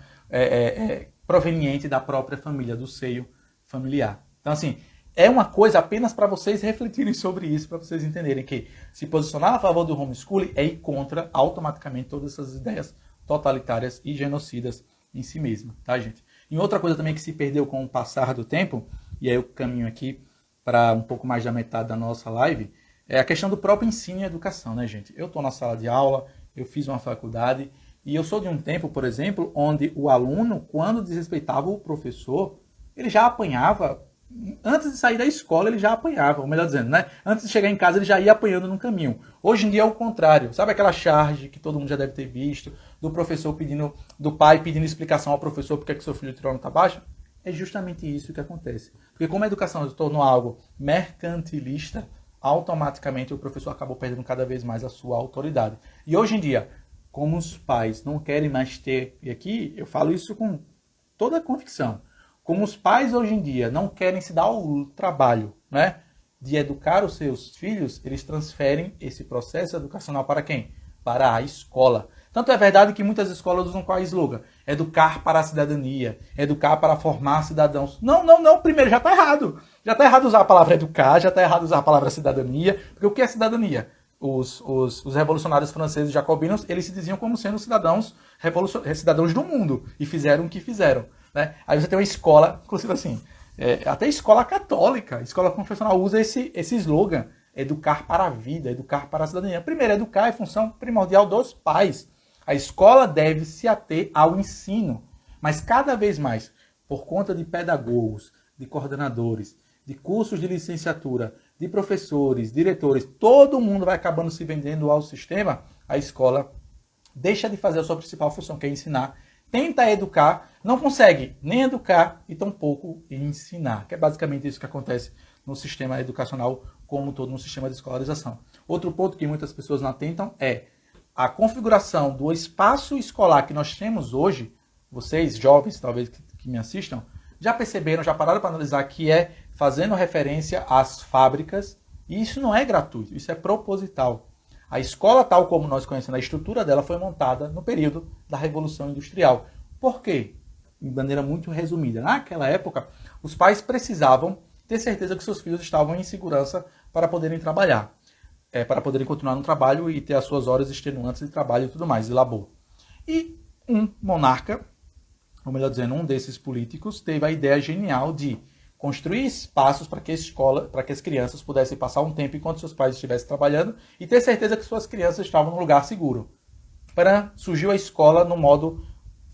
proveniente da própria família, do seio familiar. Então, assim, é uma coisa apenas para vocês refletirem sobre isso, para vocês entenderem que se posicionar a favor do homeschooling é ir contra automaticamente todas essas ideias totalitárias e genocidas em si mesmo, tá, gente? E outra coisa também que se perdeu com o passar do tempo, e aí eu caminho aqui para um pouco mais da metade da nossa live, é a questão do próprio ensino e educação, né, gente? Eu estou na sala de aula, eu fiz uma faculdade, e eu sou de um tempo, por exemplo, onde o aluno, quando desrespeitava o professor, ele já apanhava, antes de sair da escola ele já apanhava, ou melhor dizendo, né? Antes de chegar em casa ele já ia apanhando no caminho. Hoje em dia é o contrário. Sabe aquela charge que todo mundo já deve ter visto, do pai pedindo explicação ao professor porque é que seu filho tirou nota baixa? É justamente isso que acontece. Porque como a educação se tornou algo mercantilista, automaticamente o professor acabou perdendo cada vez mais a sua autoridade. E hoje em dia, como os pais não querem mais ter, e aqui eu falo isso com toda a convicção, como os pais hoje em dia não querem se dar o trabalho, né, de educar os seus filhos, eles transferem esse processo educacional para quem? Para a escola. Tanto é verdade que muitas escolas usam qual slogan? Educar para a cidadania, educar para formar cidadãos. Não, primeiro já está errado. Já está errado usar a palavra educar, já está errado usar a palavra cidadania, porque o que é cidadania? Os revolucionários franceses jacobinos, eles se diziam como sendo cidadãos do mundo, e fizeram o que fizeram. Né? Aí você tem uma escola, inclusive assim, até escola católica, escola confessional usa esse slogan, educar para a vida, educar para a cidadania. Primeiro, educar é função primordial dos pais. A escola deve se ater ao ensino, mas cada vez mais, por conta de pedagogos, de coordenadores, de cursos de licenciatura, de professores, diretores, todo mundo vai acabando se vendendo ao sistema, a escola deixa de fazer a sua principal função, que é ensinar, tenta educar, não consegue nem educar e tampouco ensinar, que é basicamente isso que acontece no sistema educacional como todo, no sistema de escolarização. Outro ponto que muitas pessoas não atentam é a configuração do espaço escolar que nós temos hoje. Vocês, jovens, talvez que me assistam, já perceberam, já pararam para analisar que é fazendo referência às fábricas, e isso não é gratuito, isso é proposital. A escola, tal como nós conhecemos, a estrutura dela foi montada no período da Revolução Industrial. Por quê? De maneira muito resumida. Naquela época, os pais precisavam ter certeza que seus filhos estavam em segurança para poderem trabalhar, para poderem continuar no trabalho e ter as suas horas extenuantes de trabalho e tudo mais, de labor. E um monarca, ou melhor dizendo, um desses políticos, teve a ideia genial de construir espaços para que as crianças pudessem passar um tempo enquanto seus pais estivessem trabalhando e ter certeza que suas crianças estavam num lugar seguro. Surgiu a escola no modo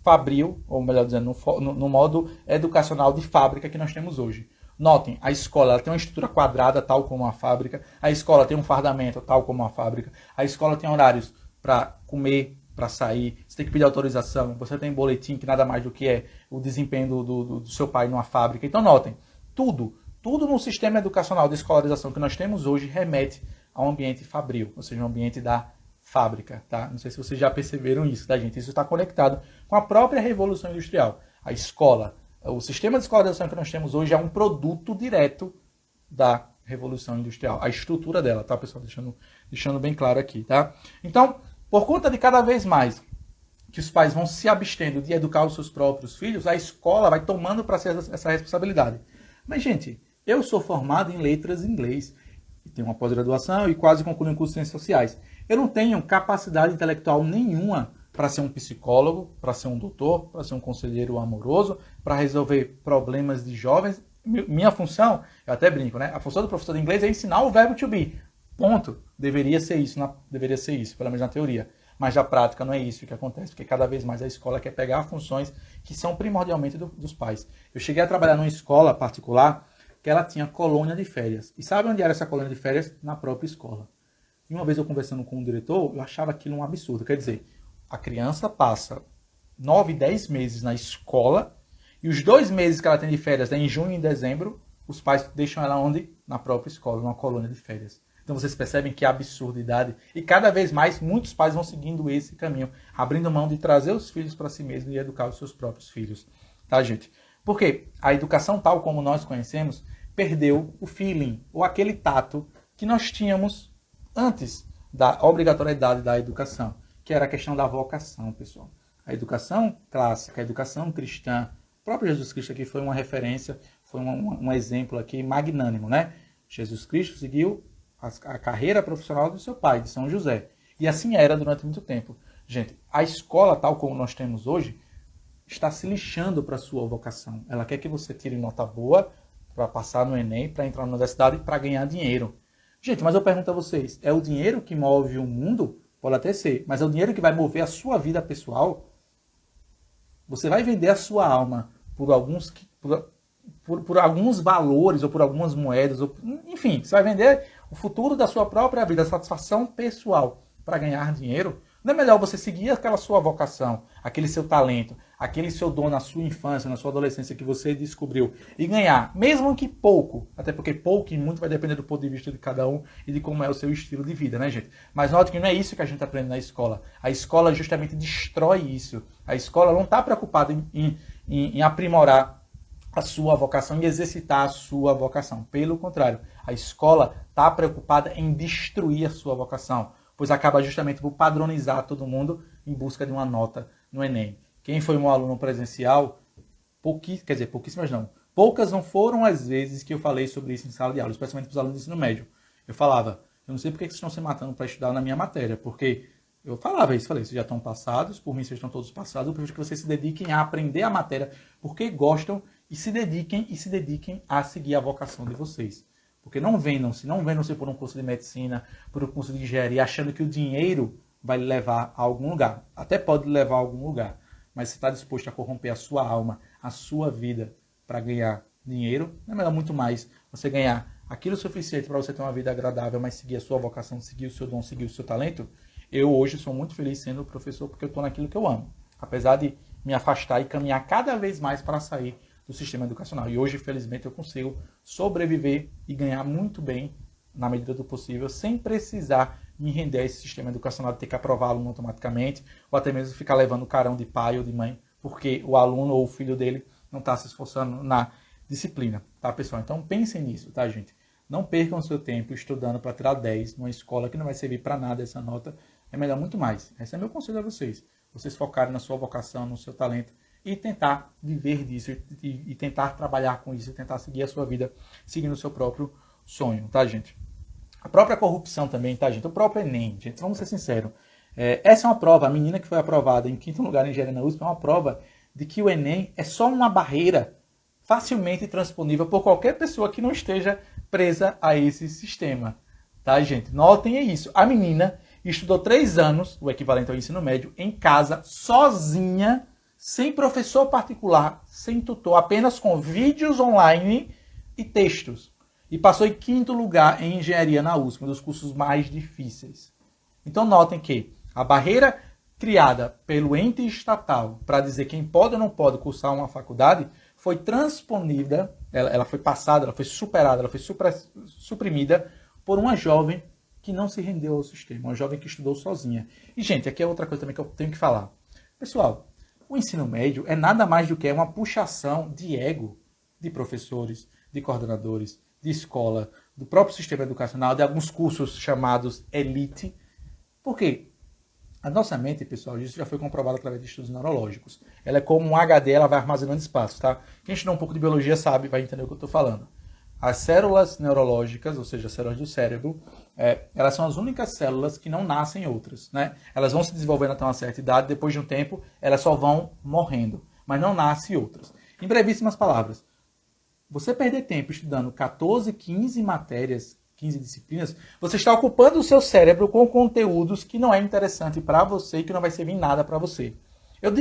fabril, ou melhor dizendo, no modo educacional de fábrica que nós temos hoje. Notem, a escola ela tem uma estrutura quadrada, tal como a fábrica. A escola tem um fardamento, tal como a fábrica. A escola tem horários para comer, para sair. Você tem que pedir autorização. Você tem boletim, que nada mais do que é o desempenho do seu pai numa fábrica. Então, notem, tudo no sistema educacional de escolarização que nós temos hoje remete a um ambiente fabril, ou seja, um ambiente da fábrica, tá? Não sei se vocês já perceberam isso, tá, gente? Isso está conectado com a própria Revolução Industrial. A escola, o sistema de escolarização que nós temos hoje é um produto direto da Revolução Industrial. A estrutura dela, tá, pessoal? Deixando bem claro aqui, tá? Então, por conta de cada vez mais que os pais vão se abstendo de educar os seus próprios filhos, a escola vai tomando para si essa responsabilidade. Mas, gente, eu sou formado em letras em inglês, tenho uma pós-graduação e quase concluí um curso de ciências sociais. Eu não tenho capacidade intelectual nenhuma para ser um psicólogo, para ser um doutor, para ser um conselheiro amoroso, para resolver problemas de jovens. Minha função, eu até brinco, né? A função do professor de inglês é ensinar o verbo to be. Ponto. Deveria ser isso, pelo menos na teoria. Mas na prática não é isso que acontece, porque cada vez mais a escola quer pegar funções que são primordialmente dos pais. Eu cheguei a trabalhar numa escola particular que ela tinha colônia de férias. E sabe onde era essa colônia de férias? Na própria escola. E uma vez eu conversando com o diretor, eu achava aquilo um absurdo. Quer dizer, a criança passa 9, 10 meses na escola e os 2 meses que ela tem de férias, né, em junho e em dezembro, os pais deixam ela onde? Na própria escola, numa colônia de férias. Então vocês percebem que absurdidade. E cada vez mais, muitos pais vão seguindo esse caminho, abrindo mão de trazer os filhos para si mesmos e educar os seus próprios filhos. Tá, gente? Porque a educação tal como nós conhecemos perdeu o feeling, ou aquele tato que nós tínhamos antes da obrigatoriedade da educação, que era a questão da vocação, pessoal. A educação clássica, a educação cristã, o próprio Jesus Cristo aqui foi uma referência, foi um exemplo aqui magnânimo, né? Jesus Cristo seguiu a carreira profissional do seu pai, de São José. E assim era durante muito tempo. Gente, a escola tal como nós temos hoje está se lixando para a sua vocação. Ela quer que você tire nota boa para passar no Enem, para entrar na universidade, para ganhar dinheiro. Gente, mas eu pergunto a vocês, é o dinheiro que move o mundo? Pode até ser, mas é o dinheiro que vai mover a sua vida pessoal? Você vai vender a sua alma por alguns valores, ou por algumas moedas, enfim, você vai vender o futuro da sua própria vida, a satisfação pessoal, para ganhar dinheiro? Não é melhor você seguir aquela sua vocação, aquele seu talento, aquele seu dom na sua infância, na sua adolescência que você descobriu e ganhar, mesmo que pouco, até porque pouco e muito vai depender do ponto de vista de cada um e de como é o seu estilo de vida, né, gente? Mas note que não é isso que a gente aprende na escola. A escola justamente destrói isso. A escola não está preocupada em aprimorar a sua vocação e exercitar a sua vocação. Pelo contrário, a escola está preocupada em destruir a sua vocação, pois acaba justamente por padronizar todo mundo em busca de uma nota no Enem. Quem foi um aluno presencial, poucas não foram as vezes que eu falei sobre isso em sala de aula, especialmente para os alunos do ensino médio. Eu falava, eu não sei por que vocês estão se matando para estudar na minha matéria, porque eu falava isso, vocês já estão passados, por mim vocês estão todos passados, eu prefiro que vocês se dediquem a aprender a matéria, porque gostam, e se dediquem a seguir a vocação de vocês. Porque não vendam-se por um curso de medicina, por um curso de engenharia, achando que o dinheiro vai levar a algum lugar. Até pode levar a algum lugar, mas se está disposto a corromper a sua alma, a sua vida, para ganhar dinheiro, não é melhor muito mais você ganhar aquilo suficiente para você ter uma vida agradável, mas seguir a sua vocação, seguir o seu dom, seguir o seu talento? Eu hoje sou muito feliz sendo professor porque eu estou naquilo que eu amo. Apesar de me afastar e caminhar cada vez mais para sair do sistema educacional. E hoje, felizmente, eu consigo sobreviver e ganhar muito bem, na medida do possível, sem precisar me render a esse sistema educacional de ter que aprovar aluno automaticamente, ou até mesmo ficar levando carão de pai ou de mãe, porque o aluno ou o filho dele não está se esforçando na disciplina, tá, pessoal? Então, pensem nisso, tá, gente? Não percam seu tempo estudando para tirar 10 numa escola que não vai servir para nada essa nota. É melhor muito mais. Esse é meu conselho a vocês. Vocês focarem na sua vocação, no seu talento, e tentar viver disso, e tentar trabalhar com isso, e tentar seguir a sua vida, seguindo o seu próprio sonho, tá, gente? A própria corrupção também, tá, gente? O próprio Enem, gente, vamos ser sinceros. Essa é uma prova, a menina que foi aprovada em 5º lugar em engenharia na USP, é uma prova de que o Enem é só uma barreira facilmente transponível por qualquer pessoa que não esteja presa a esse sistema, tá, gente? Notem isso. A menina estudou 3 anos, o equivalente ao ensino médio, em casa, sozinha, sem professor particular, sem tutor, apenas com vídeos online e textos. E passou em 5º lugar em engenharia na USP, um dos cursos mais difíceis. Então notem que a barreira criada pelo ente estatal para dizer quem pode ou não pode cursar uma faculdade foi transponida, ela foi passada, ela foi superada, ela foi suprimida por uma jovem que não se rendeu ao sistema, uma jovem que estudou sozinha. E, gente, aqui é outra coisa também que eu tenho que falar. Pessoal, o ensino médio é nada mais do que uma puxação de ego de professores, de coordenadores, de escola, do próprio sistema educacional, de alguns cursos chamados elite. Por quê? A nossa mente, pessoal, isso já foi comprovado através de estudos neurológicos. Ela é como um HD, ela vai armazenando espaço, tá? Quem estudou um pouco de biologia sabe, vai entender o que eu estou falando. As células neurológicas, ou seja, as células do cérebro, elas são as únicas células que não nascem outras, né? Elas vão se desenvolvendo até uma certa idade, depois de um tempo, elas só vão morrendo, mas não nascem outras. Em brevíssimas palavras, você perder tempo estudando 14, 15 matérias, 15 disciplinas, você está ocupando o seu cérebro com conteúdos que não é interessante para você e que não vai servir em nada para você. Eu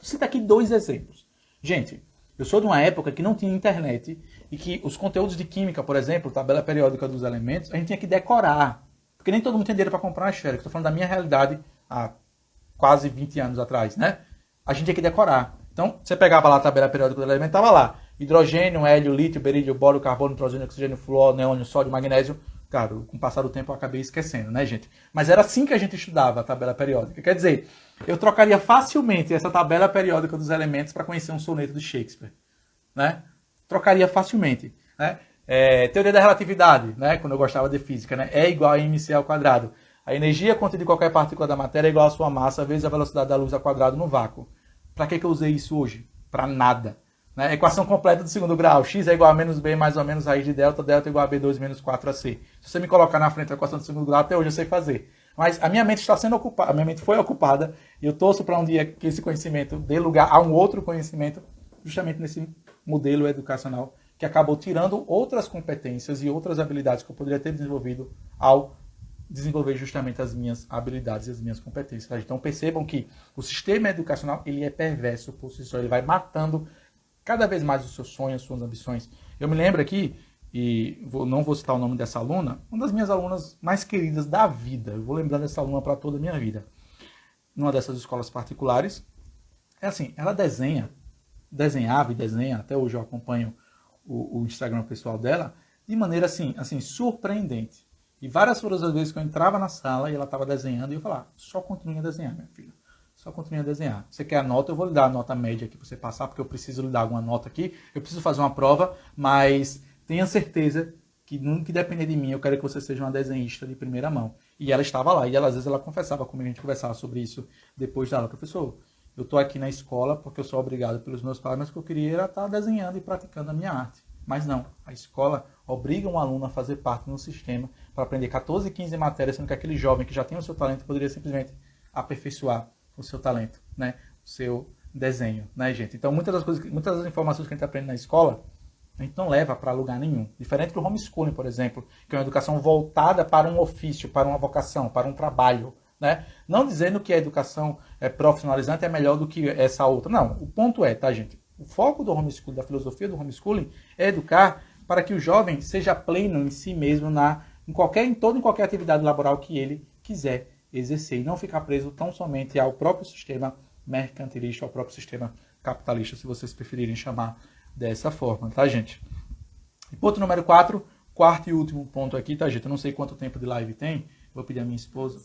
cito aqui 2 exemplos. Gente, eu sou de uma época que não tinha internet e que os conteúdos de química, por exemplo, tabela periódica dos elementos, a gente tinha que decorar. Porque nem todo mundo tem dinheiro para comprar uma xerox. Estou falando da minha realidade há quase 20 anos atrás, né? A gente tinha que decorar. Então, você pegava lá a tabela periódica do elemento, estava lá. Hidrogênio, hélio, lítio, berílio, bório, carbono, nitrogênio, oxigênio, flúor, neônio, sódio, magnésio. Claro, com o passar do tempo eu acabei esquecendo, né, gente? Mas era assim que a gente estudava a tabela periódica. Quer dizer, eu trocaria facilmente essa tabela periódica dos elementos para conhecer um soneto de Shakespeare, né? Trocaria facilmente, né? Teoria da relatividade, né? Quando eu gostava de física, né? E igual a mc ao quadrado. A energia contida em qualquer partícula da matéria é igual à sua massa vezes a velocidade da luz ao quadrado no vácuo. Para que eu usei isso hoje? Para nada. Né? Equação completa do segundo grau. X é igual a menos b mais ou menos raiz de delta. Delta é igual a b2 menos 4ac. Se você me colocar na frente da equação do segundo grau, até hoje eu sei fazer. Mas a minha mente está sendo ocupada, a minha mente foi ocupada, e eu torço para um dia que esse conhecimento dê lugar a um outro conhecimento, justamente nesse modelo educacional que acabou tirando outras competências e outras habilidades que eu poderia ter desenvolvido ao desenvolver justamente as minhas habilidades e as minhas competências. Então percebam que o sistema educacional ele é perverso por si só, ele vai matando cada vez mais os seus sonhos, as suas ambições. Eu me lembro aqui, e não vou citar o nome dessa aluna, uma das minhas alunas mais queridas da vida. Eu vou lembrar dessa aluna para toda a minha vida. Numa dessas escolas particulares, é assim, ela desenhava e desenha, até hoje eu acompanho o Instagram pessoal dela, de maneira assim surpreendente. E várias foram as vezes que eu entrava na sala e ela estava desenhando e eu falava, só continue a desenhar, minha filha. Só continue a desenhar. Você quer a nota? Eu vou lhe dar a nota média aqui para você passar, porque eu preciso lhe dar alguma nota aqui. Eu preciso fazer uma prova, mas tenha certeza que no que depender de mim, eu quero que você seja uma desenhista de primeira mão. E ela estava lá, e ela, às vezes ela confessava comigo, a gente conversava sobre isso depois da aula. Professor, eu estou aqui na escola porque eu sou obrigado pelos meus pais, mas o que eu queria era estar desenhando e praticando a minha arte. Mas não, a escola obriga um aluno a fazer parte no sistema para aprender 14, 15 matérias, sendo que aquele jovem que já tem o seu talento poderia simplesmente aperfeiçoar o seu talento, né? O seu desenho, né, gente? Então, muitas das informações que a gente aprende na escola, a gente não leva para lugar nenhum. Diferente do homeschooling, por exemplo, que é uma educação voltada para um ofício, para uma vocação, para um trabalho, né? Não dizendo que a educação profissionalizante é melhor do que essa outra. Não, o ponto é, tá, gente? O foco do homeschooling, da filosofia do homeschooling, é educar para que o jovem seja pleno em si mesmo em qualquer atividade laboral que ele quiser exercer e não ficar preso tão somente ao próprio sistema mercantilista, ao próprio sistema capitalista, se vocês preferirem chamar dessa forma, tá, gente? E ponto número 4, quarto e último ponto aqui, tá, gente? Eu não sei quanto tempo de live tem, vou pedir a minha esposa,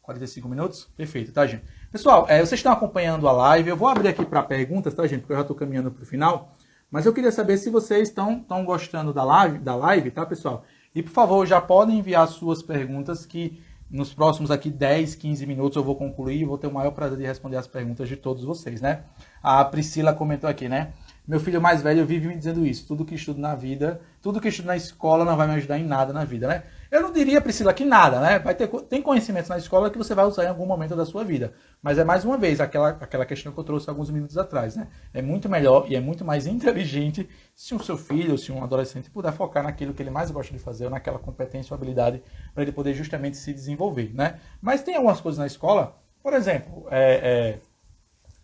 45 minutos? Perfeito, tá, gente? Pessoal, vocês estão acompanhando a live, eu vou abrir aqui para perguntas, tá, gente? Porque eu já estou caminhando para o final, mas eu queria saber se vocês estão gostando da live, tá, pessoal? E, por favor, já podem enviar suas perguntas que nos próximos aqui 10, 15 minutos eu vou concluir e vou ter o maior prazer de responder as perguntas de todos vocês, né? A Priscila comentou aqui, né? Meu filho mais velho vive me dizendo isso. Tudo que estudo na vida, tudo que estudo na escola não vai me ajudar em nada na vida, né? Eu não diria, Priscila, que nada, né? Tem conhecimentos na escola que você vai usar em algum momento da sua vida. Mas é mais uma vez aquela questão que eu trouxe alguns minutos atrás, né? É muito melhor e é muito mais inteligente se o seu filho, se um adolescente puder focar naquilo que ele mais gosta de fazer, ou naquela competência ou habilidade, para ele poder justamente se desenvolver, né? Mas tem algumas coisas na escola, por exemplo,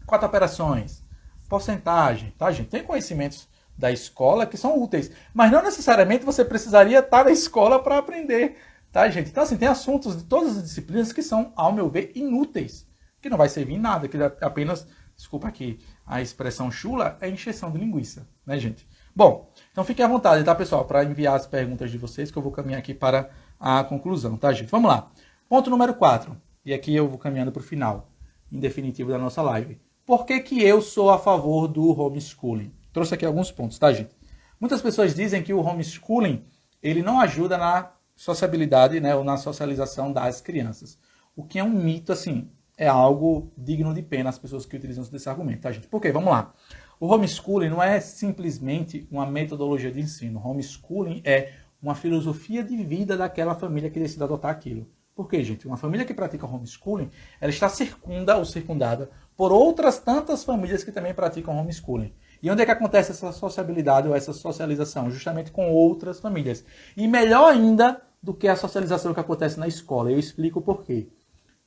4 operações, porcentagem, tá, gente? Tem conhecimentos da escola que são úteis, mas não necessariamente você precisaria estar na escola para aprender, tá, gente? Então, assim, tem assuntos de todas as disciplinas que são, ao meu ver, inúteis, que não vai servir em nada, que apenas, desculpa aqui, a expressão chula é encheção de linguiça, né, gente? Bom, então fiquem à vontade, tá, pessoal, para enviar as perguntas de vocês, que eu vou caminhar aqui para a conclusão, tá, gente? Vamos lá. Ponto número 4, e aqui eu vou caminhando para o final, em definitivo, da nossa live. Por que que eu sou a favor do homeschooling? Trouxe aqui alguns pontos, tá, gente? Muitas pessoas dizem que o homeschooling, ele não ajuda na sociabilidade, né, ou na socialização das crianças. O que é um mito, assim, é algo digno de pena as pessoas que utilizam desse argumento, tá, gente? Por quê? Vamos lá. O homeschooling não é simplesmente uma metodologia de ensino. O homeschooling é uma filosofia de vida daquela família que decide adotar aquilo. Por quê, gente? Uma família que pratica homeschooling, ela está circunda ou circundada por outras tantas famílias que também praticam homeschooling. E onde é que acontece essa sociabilidade ou essa socialização? Justamente com outras famílias. E melhor ainda do que a socialização que acontece na escola. Eu explico por quê.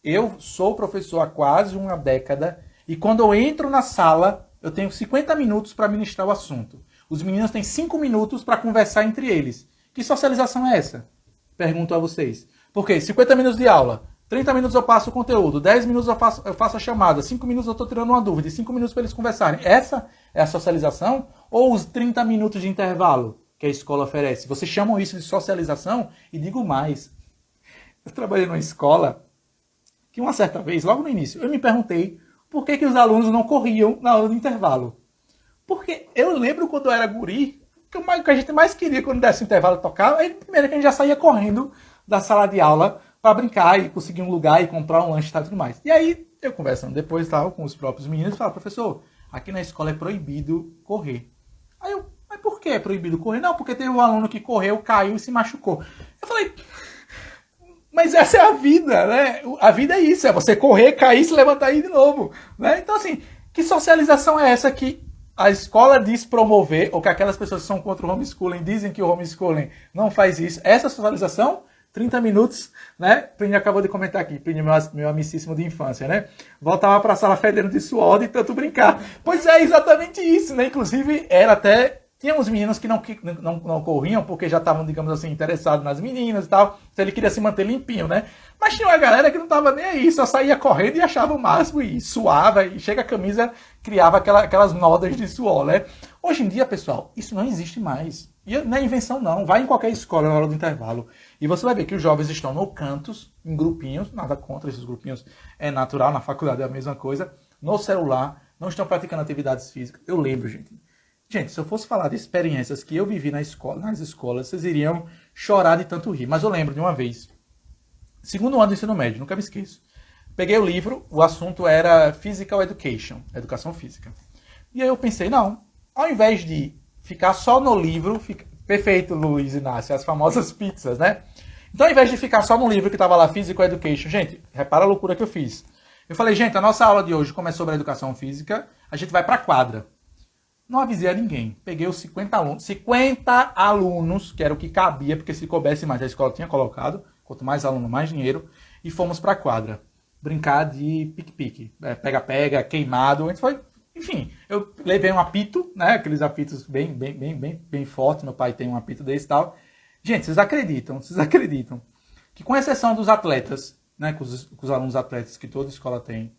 Eu sou professor há quase uma década e quando eu entro na sala, eu tenho 50 minutos para ministrar o assunto. Os meninos têm 5 minutos para conversar entre eles. Que socialização é essa? Pergunto a vocês. Por quê? 50 minutos de aula, 30 minutos eu passo o conteúdo, 10 minutos eu faço a chamada, 5 minutos eu estou tirando uma dúvida, e 5 minutos para eles conversarem. Essa é a socialização? Ou os 30 minutos de intervalo que a escola oferece? Vocês chamam isso de socialização? E digo mais. Eu trabalhei numa escola que uma certa vez, logo no início, eu me perguntei por que os alunos não corriam na hora do intervalo. Porque eu lembro quando eu era guri, que o que a gente mais queria quando desse intervalo tocar, é primeiro que a gente já saía correndo da sala de aula para brincar e conseguir um lugar e comprar um lanche e tudo mais. E aí, eu conversando depois tal, com os próprios meninos, falo, professor, aqui na escola é proibido correr. Aí eu, mas por que é proibido correr? Não, porque teve um aluno que correu, caiu e se machucou. Eu falei, mas essa é a vida, né? A vida é isso, é você correr, cair, se levantar e ir de novo, né? Então, assim, que socialização é essa que a escola diz promover, ou que aquelas pessoas que são contra o homeschooling dizem que o homeschooling não faz isso? Essa socialização, 30 minutos, né? Plínio acabou de comentar aqui, Plínio, meu amicíssimo de infância, né? Voltava para a sala fedendo de suor de tanto brincar. Pois é, exatamente isso, né? Inclusive, era até... Tinha uns meninos que não corriam porque já estavam, digamos assim, interessados nas meninas e tal. Então ele queria se manter limpinho, né? Mas tinha uma galera que não tava nem aí, só saía correndo e achava o máximo e suava. E chega a camisa, criava aquelas nodas de suor, né? Hoje em dia, pessoal, isso não existe mais. E não é invenção, não. Vai em qualquer escola na hora do intervalo. E você vai ver que os jovens estão no cantos, em grupinhos, nada contra esses grupinhos, é natural, na faculdade é a mesma coisa, no celular, não estão praticando atividades físicas. Eu lembro, gente. Gente, se eu fosse falar de experiências que eu vivi nas escolas, vocês iriam chorar de tanto rir. Mas eu lembro de uma vez, segundo ano do ensino médio, nunca me esqueço. Peguei o livro, o assunto era Physical Education, educação física. E aí eu pensei, não, ao invés de ficar só no livro, perfeito, Luiz Inácio, as famosas pizzas, né? Então, ao invés de ficar só no livro que estava lá, Physical Education, gente, repara a loucura que eu fiz. Eu falei, gente, a nossa aula de hoje, como é sobre a educação física, a gente vai para a quadra. Não avisei a ninguém. Peguei os 50 alunos, que era o que cabia, porque se coubesse mais, a escola tinha colocado. Quanto mais aluno, mais dinheiro. E fomos para a quadra. Brincar de pique-pique. Pega-pega, queimado. A gente foi... Enfim, eu levei um apito, né? Aqueles apitos bem fortes. Meu pai tem um apito desse e tal. Gente, vocês acreditam que com exceção dos atletas, né? Com os alunos atletas que toda escola tem,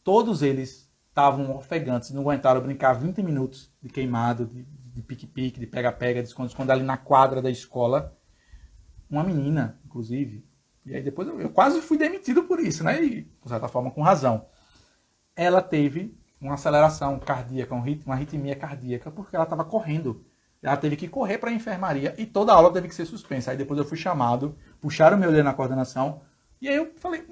todos eles estavam ofegantes, não aguentaram brincar 20 minutos de queimado, de pique-pique, de pega-pega, de esconde-esconde ali na quadra da escola. Uma menina, inclusive. E aí depois eu quase fui demitido por isso, né? E, de certa forma, com razão. Ela teve uma aceleração cardíaca, uma arritmia cardíaca, porque ela estava correndo. Ela teve que correr para a enfermaria e toda a aula teve que ser suspensa. Aí depois eu fui chamado, puxaram meu dedo na coordenação, e aí eu falei,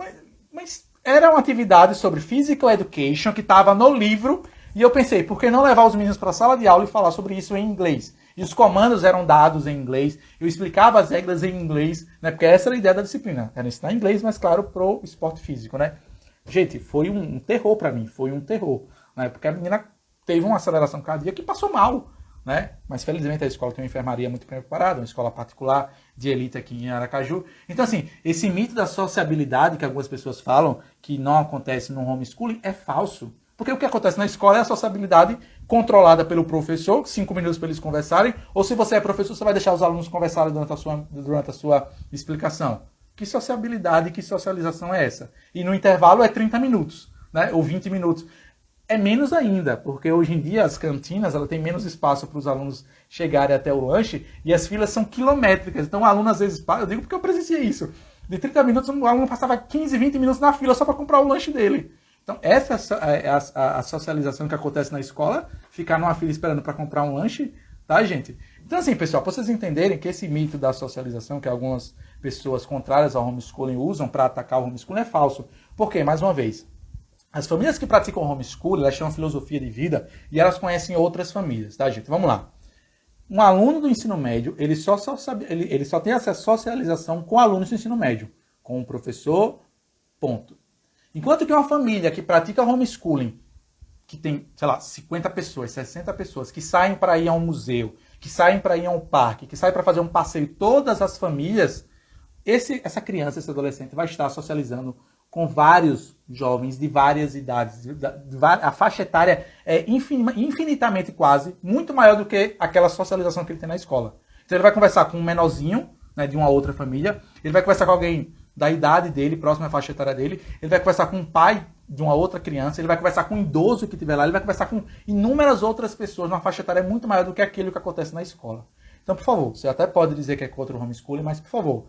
mas era uma atividade sobre Physical Education que estava no livro, e eu pensei, por que não levar os meninos para a sala de aula e falar sobre isso em inglês? E os comandos eram dados em inglês, eu explicava as regras em inglês, né? Porque essa era a ideia da disciplina, era ensinar inglês, mas claro, pro esporte físico, né? Gente, foi um terror para mim, foi um terror, né? Porque a menina teve uma aceleração cardíaca e passou mal, né? Mas felizmente a escola tem uma enfermaria muito bem preparada, uma escola particular de elite aqui em Aracaju. Então, assim, esse mito da sociabilidade que algumas pessoas falam que não acontece no homeschooling é falso. Porque o que acontece na escola é a sociabilidade controlada pelo professor, 5 minutos para eles conversarem, ou se você é professor, você vai deixar os alunos conversarem durante a sua explicação. Que sociabilidade, que socialização é essa? E no intervalo é 30 minutos, né? Ou 20 minutos. É menos ainda, porque hoje em dia as cantinas ela tem menos espaço para os alunos chegarem até o lanche e as filas são quilométricas. Então o aluno às vezes, eu digo porque eu presenciei isso, de 30 minutos o aluno passava 15, 20 minutos na fila só para comprar o lanche dele. Então essa é a socialização que acontece na escola, ficar numa fila esperando para comprar um lanche, tá, gente? Então assim, pessoal, para vocês entenderem que esse mito da socialização que algumas pessoas contrárias ao homeschooling usam para atacar o homeschooling é falso. Por quê? Mais uma vez, as famílias que praticam homeschooling, elas têm uma filosofia de vida e elas conhecem outras famílias, tá, gente? Vamos lá. Um aluno do ensino médio, ele só tem essa socialização com alunos do ensino médio, com o professor, ponto. Enquanto que uma família que pratica homeschooling, que tem, sei lá, 50 pessoas, 60 pessoas, que saem para ir a um museu, que saem para ir a um parque, que saem para fazer um passeio, todas as famílias, essa criança, esse adolescente vai estar socializando com vários jovens de várias idades. A faixa etária é infinitamente quase, muito maior do que aquela socialização que ele tem na escola. Então ele vai conversar com um menorzinho, né, de uma outra família, ele vai conversar com alguém da idade dele, próxima à faixa etária dele, ele vai conversar com um pai de uma outra criança, ele vai conversar com um idoso que estiver lá, ele vai conversar com inúmeras outras pessoas numa faixa etária muito maior do que aquilo que acontece na escola. Então, por favor, você até pode dizer que é contra o homeschooling, mas, por favor,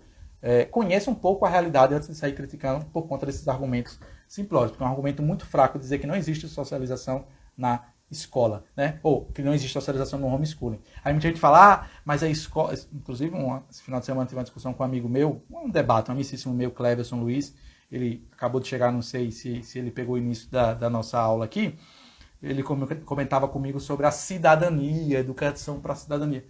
conheça um pouco a realidade antes de sair criticando por conta desses argumentos simplórios, porque é um argumento muito fraco dizer que não existe socialização na escola, né? Ou que não existe socialização no homeschooling. Aí muita gente fala, mas a escola... Inclusive, esse final de semana tive uma discussão com um amigo meu, um debate, um amicíssimo meu, Cleverson Luiz, ele acabou de chegar, não sei se ele pegou o início da nossa aula aqui, ele comentava comigo sobre a cidadania, educação para a cidadania.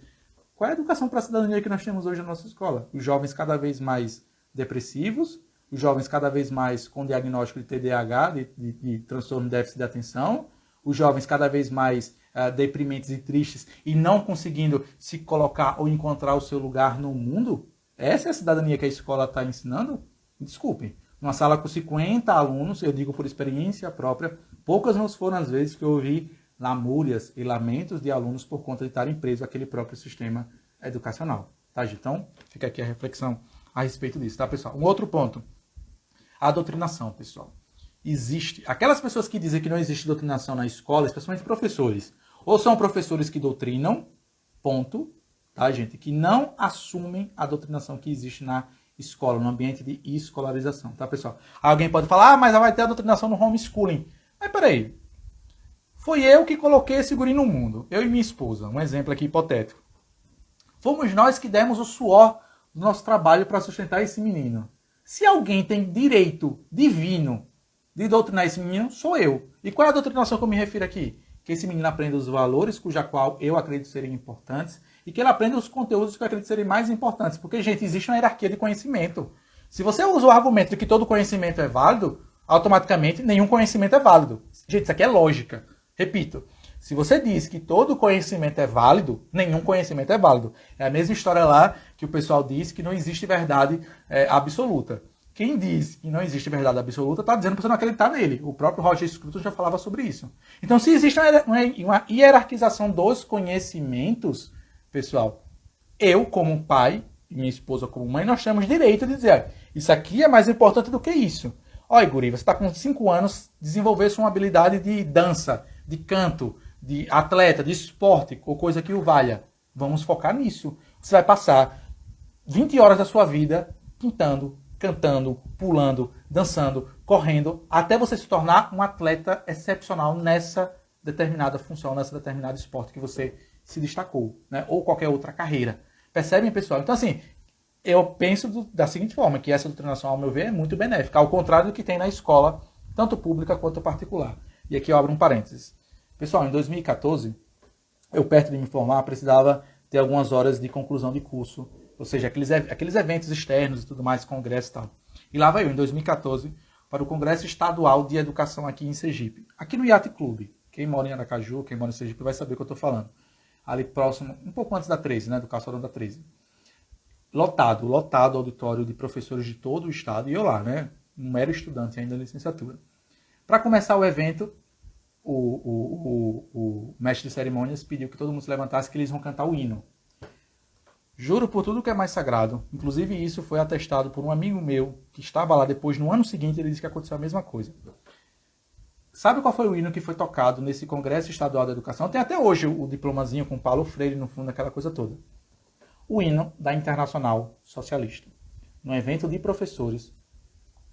Qual é a educação para a cidadania que nós temos hoje na nossa escola? Os jovens cada vez mais depressivos, os jovens cada vez mais com diagnóstico de TDAH, de transtorno de déficit de atenção, os jovens cada vez mais deprimentes e tristes e não conseguindo se colocar ou encontrar o seu lugar no mundo. Essa é a cidadania que a escola está ensinando? Desculpem. Numa sala com 50 alunos, eu digo por experiência própria, poucas não foram as vezes que eu ouvi lamúrias e lamentos de alunos por conta de estarem presos àquele próprio sistema educacional. Tá, gente? Então, fica aqui a reflexão a respeito disso, tá, pessoal? Um outro ponto. A doutrinação, pessoal. Existe. Aquelas pessoas que dizem que não existe doutrinação na escola, especialmente professores, ou são professores que doutrinam, ponto, tá, gente? Que não assumem a doutrinação que existe na escola, no ambiente de escolarização, tá, pessoal? Alguém pode falar, mas vai ter a doutrinação no homeschooling. Mas peraí, foi eu que coloquei esse guri no mundo, eu e minha esposa, um exemplo aqui hipotético. Fomos nós que demos o suor do nosso trabalho para sustentar esse menino. Se alguém tem direito divino de doutrinar esse menino, sou eu. E qual é a doutrinação que eu me refiro aqui? Que esse menino aprenda os valores cuja qual eu acredito serem importantes e que ele aprenda os conteúdos que eu acredito serem mais importantes. Porque, gente, existe uma hierarquia de conhecimento. Se você usa o argumento de que todo conhecimento é válido, automaticamente nenhum conhecimento é válido. Gente, isso aqui é lógica. Repito, se você diz que todo conhecimento é válido, nenhum conhecimento é válido. É a mesma história lá que o pessoal diz que não existe verdade absoluta. Quem diz que não existe verdade absoluta está dizendo que você não acreditar nele. O próprio Roger Scruton já falava sobre isso. Então, se existe uma hierarquização dos conhecimentos, pessoal, eu, como pai, e minha esposa, como mãe, nós temos direito de dizer, isso aqui é mais importante do que isso. Olha, guri, você está com 5 anos, desenvolver sua habilidade de dança, de canto, de atleta, de esporte, ou coisa que o valha. Vamos focar nisso. Você vai passar 20 horas da sua vida pintando, cantando, pulando, dançando, correndo, até você se tornar um atleta excepcional nessa determinada função, nessa determinado esporte que você se destacou, né? Ou qualquer outra carreira. Percebem, pessoal? Então, assim, eu penso da seguinte forma, que essa doutrinação, ao meu ver, é muito benéfica, ao contrário do que tem na escola, tanto pública quanto particular. E aqui eu abro um parênteses. Pessoal, em 2014, eu, perto de me formar, precisava ter algumas horas de conclusão de curso, ou seja, aqueles eventos externos e tudo mais, congresso e tal. E lá vai eu, em 2014, para o Congresso Estadual de Educação aqui em Sergipe. Aqui no Yacht Club. Quem mora em Aracaju, quem mora em Sergipe vai saber o que eu estou falando. Ali próximo, um pouco antes da 13, né, do calçadão da 13. Lotado auditório de professores de todo o estado, e eu lá, né, um mero estudante ainda da licenciatura. Para começar o evento, o mestre de cerimônias pediu que todo mundo se levantasse, que eles vão cantar o hino. Juro por tudo que é mais sagrado. Inclusive isso foi atestado por um amigo meu que estava lá depois, no ano seguinte, ele disse que aconteceu a mesma coisa. Sabe qual foi o hino que foi tocado nesse Congresso Estadual da Educação? Tem até hoje o diplomazinho com Paulo Freire no fundo, aquela coisa toda. O hino da Internacional Socialista. No evento de professores,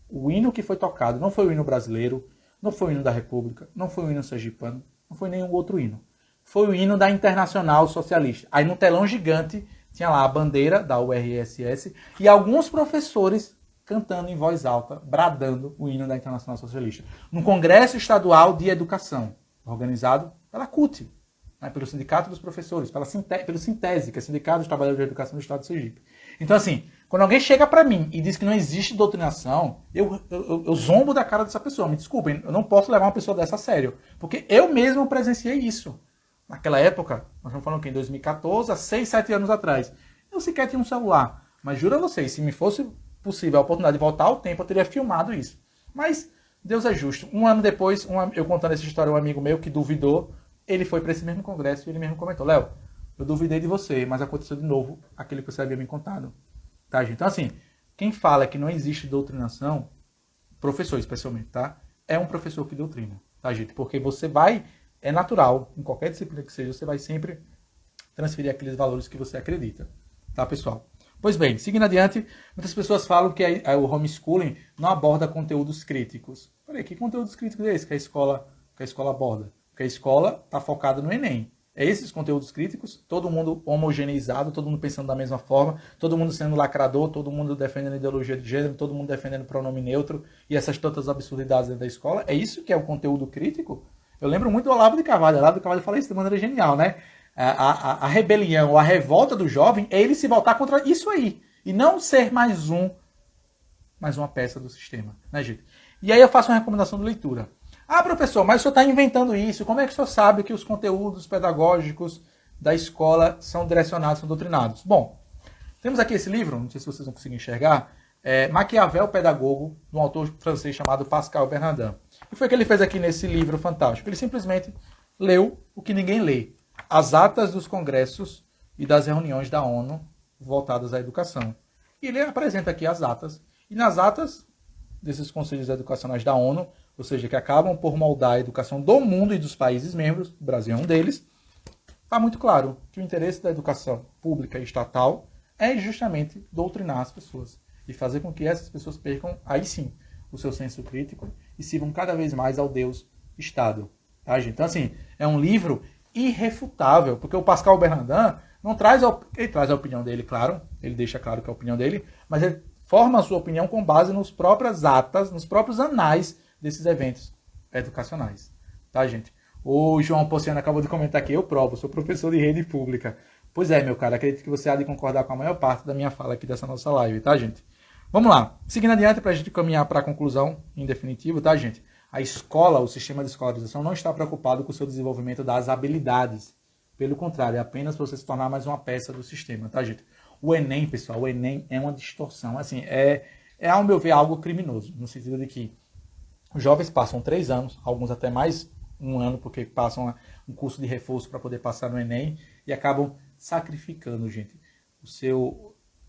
o hino que foi tocado não foi o hino brasileiro, não foi o hino da República, não foi o hino sergipano, não foi nenhum outro hino. Foi o hino da Internacional Socialista. Aí no telão gigante tinha lá a bandeira da URSS e alguns professores cantando em voz alta, bradando o hino da Internacional Socialista. No Congresso Estadual de Educação, organizado pela CUT, né, pelo Sindicato dos Professores, pelo Sintese, que é o Sindicato dos Trabalhadores de Educação do Estado de Sergipe. Então, assim, quando alguém chega para mim e diz que não existe doutrinação, eu zombo da cara dessa pessoa. Me desculpem, eu não posso levar uma pessoa dessa a sério. Porque eu mesmo presenciei isso. Naquela época, nós estamos falando que em 2014, há 6, 7 anos atrás, eu sequer tinha um celular. Mas juro a vocês, se me fosse possível a oportunidade de voltar ao tempo, eu teria filmado isso. Mas Deus é justo. Um ano depois, eu contando essa história, um amigo meu que duvidou, ele foi para esse mesmo congresso e ele mesmo comentou: Léo, eu duvidei de você, mas aconteceu de novo aquilo que você havia me contado. Tá, gente? Então, assim, quem fala que não existe doutrinação, professor especialmente, tá? É um professor que doutrina, tá, gente? Porque você vai, é natural, em qualquer disciplina que seja, você vai sempre transferir aqueles valores que você acredita, tá, pessoal? Pois bem, seguindo adiante, muitas pessoas falam que o homeschooling não aborda conteúdos críticos. Peraí, que conteúdos críticos é esse que a escola aborda? Porque a escola está focada no Enem. É esses conteúdos críticos, todo mundo homogeneizado, todo mundo pensando da mesma forma, todo mundo sendo lacrador, todo mundo defendendo ideologia de gênero, todo mundo defendendo pronome neutro e essas tantas absurdidades dentro da escola. É isso que é o conteúdo crítico? Eu lembro muito do Olavo de Carvalho. O Olavo de Carvalho fala isso de maneira genial, né? A rebelião, a revolta do jovem é ele se voltar contra isso aí. E não ser mais uma peça do sistema, né, gente? E aí eu faço uma recomendação de leitura. Ah, professor, mas o senhor está inventando isso. Como é que o senhor sabe que os conteúdos pedagógicos da escola são direcionados, são doutrinados? Bom, temos aqui esse livro, não sei se vocês vão conseguir enxergar, Maquiavel Pedagogo, de um autor francês chamado Pascal Bernardin. E foi o que ele fez aqui nesse livro fantástico. Ele simplesmente leu o que ninguém lê. As atas dos congressos e das reuniões da ONU voltadas à educação. E ele apresenta aqui as atas. E nas atas desses conselhos educacionais da ONU, ou seja, que acabam por moldar a educação do mundo e dos países membros, o Brasil é um deles, está muito claro que o interesse da educação pública e estatal é justamente doutrinar as pessoas e fazer com que essas pessoas percam, aí sim, o seu senso crítico e sirvam cada vez mais ao Deus Estado. Tá, gente? Então, assim, é um livro irrefutável, porque o Pascal Bernardin não traz ele traz a opinião dele, claro, ele deixa claro que é a opinião dele, mas ele forma a sua opinião com base nos próprias atas, nos próprios anais desses eventos educacionais. Tá, gente? O João Pociano acabou de comentar aqui: eu provo, sou professor de rede pública. Pois é, meu cara, acredito que você há de concordar com a maior parte da minha fala aqui dessa nossa live, tá, gente? Vamos lá. Seguindo adiante, para a gente caminhar para a conclusão, em definitivo, tá, gente? A escola, o sistema de escolarização, não está preocupado com o seu desenvolvimento das habilidades. Pelo contrário, é apenas para você se tornar mais uma peça do sistema, tá, gente? O Enem, pessoal, o Enem é uma distorção. Assim, ao meu ver, algo criminoso, no sentido de que os jovens passam 3 anos, alguns até mais 1 ano, porque passam um curso de reforço para poder passar no Enem e acabam sacrificando, gente,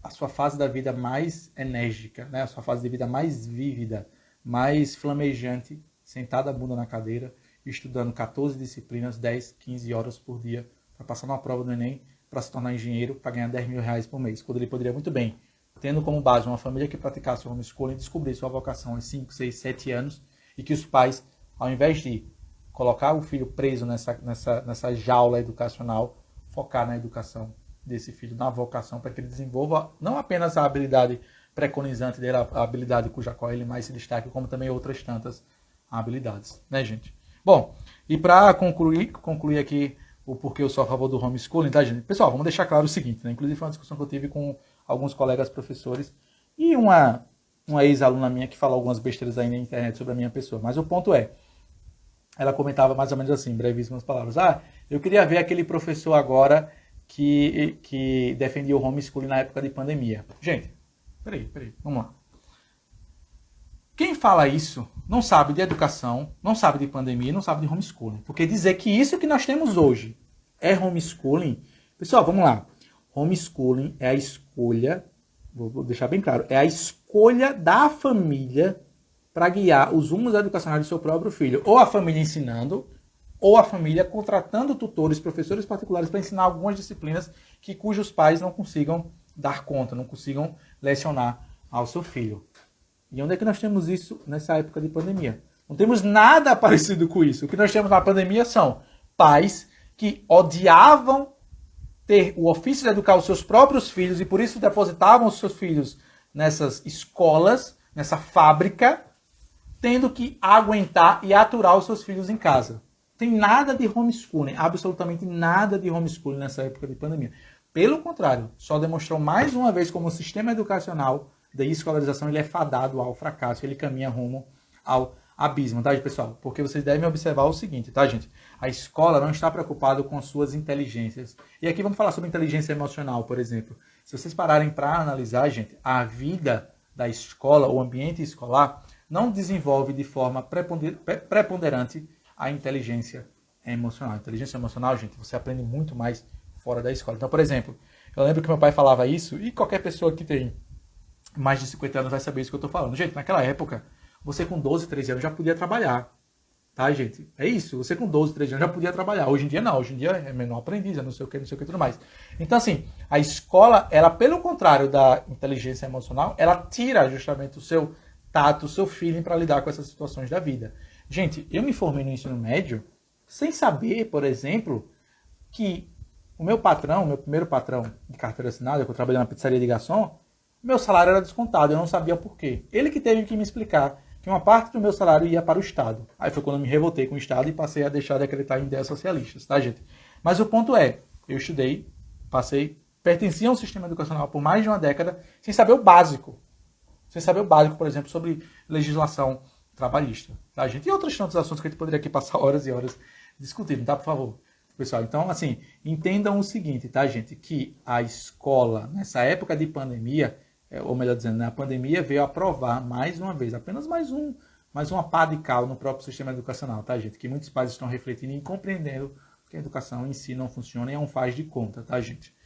a sua fase da vida mais enérgica, né? A sua fase de vida mais vívida, mais flamejante, sentada a bunda na cadeira, estudando 14 disciplinas, 10, 15 horas por dia, para passar numa prova do Enem, para se tornar engenheiro, para ganhar 10 mil reais por mês, quando ele poderia muito bem, tendo como base uma família que praticasse o homeschooling, descobrir sua vocação aos 5, 6, 7 anos, e que os pais, ao invés de colocar o filho preso nessa jaula educacional, focar na educação desse filho, na vocação, para que ele desenvolva não apenas a habilidade preconizante dele, a habilidade cuja qual ele mais se destaca, como também outras tantas habilidades, né, gente? Bom, e para concluir aqui o porquê eu sou a favor do homeschooling, tá, gente? Pessoal, vamos deixar claro o seguinte, né? Inclusive foi uma discussão que eu tive com alguns colegas professores e uma ex-aluna minha que fala algumas besteiras aí na internet sobre a minha pessoa. Mas o ponto é, ela comentava mais ou menos assim, em brevíssimas palavras: eu queria ver aquele professor agora que defendia o homeschooling na época de pandemia. Gente, peraí, vamos lá. Quem fala isso não sabe de educação, não sabe de pandemia, não sabe de homeschooling. Porque dizer que isso que nós temos hoje é homeschooling... Pessoal, vamos lá. Homeschooling é a escolha, vou deixar bem claro, é a escolha da família para guiar os rumos educacionais do seu próprio filho. Ou a família ensinando, ou a família contratando tutores, professores particulares para ensinar algumas disciplinas cujos pais não consigam dar conta, não consigam lecionar ao seu filho. E onde é que nós temos isso nessa época de pandemia? Não temos nada parecido com isso. O que nós temos na pandemia são pais que odiavam ter o ofício de educar os seus próprios filhos e por isso depositavam os seus filhos nessas escolas, nessa fábrica, tendo que aguentar e aturar os seus filhos em casa. Tem nada de homeschooling, absolutamente nada de homeschooling nessa época de pandemia. Pelo contrário, só demonstrou mais uma vez como o sistema educacional da escolarização ele é fadado ao fracasso, ele caminha rumo ao abismo, tá, pessoal? Porque vocês devem observar o seguinte, tá, gente? A escola não está preocupada com suas inteligências. E aqui vamos falar sobre inteligência emocional, por exemplo. Se vocês pararem para analisar, gente, a vida da escola, o ambiente escolar, não desenvolve de forma preponderante a inteligência emocional. A inteligência emocional, gente, você aprende muito mais fora da escola. Então, por exemplo, eu lembro que meu pai falava isso, e qualquer pessoa que tem mais de 50 anos vai saber isso que eu estou falando. Gente, naquela época, você com 12, 13 anos já podia trabalhar. Tá, gente? É isso. Você com 12, 13 anos já podia trabalhar. Hoje em dia não. Hoje em dia é menor aprendiz, não sei o que, tudo mais. Então, assim, a escola, ela, pelo contrário da inteligência emocional, ela tira justamente o seu tato, o seu feeling para lidar com essas situações da vida. Gente, eu me formei no ensino médio sem saber, por exemplo, que o meu patrão, meu primeiro patrão de carteira assinada, que eu trabalhei na pizzaria de garçom, meu salário era descontado, eu não sabia por quê. Ele que teve que me explicar que uma parte do meu salário ia para o Estado. Aí foi quando eu me revoltei com o Estado e passei a deixar de acreditar em ideias socialistas, tá, gente? Mas o ponto é, eu estudei, pertencia a um sistema educacional por mais de uma década, sem saber o básico. Sem saber o básico, por exemplo, sobre legislação trabalhista, tá, gente? E outros tantos assuntos que a gente poderia aqui passar horas e horas discutindo, tá, por favor? Pessoal, então, assim, entendam o seguinte, tá, gente? Que a escola, nessa época de pandemia, ou melhor dizendo, né, a pandemia veio a provar mais uma vez, apenas mais uma pá de cal no próprio sistema educacional, tá, gente? Que muitos pais estão refletindo e compreendendo que a educação em si não funciona e é um faz de conta, tá, gente?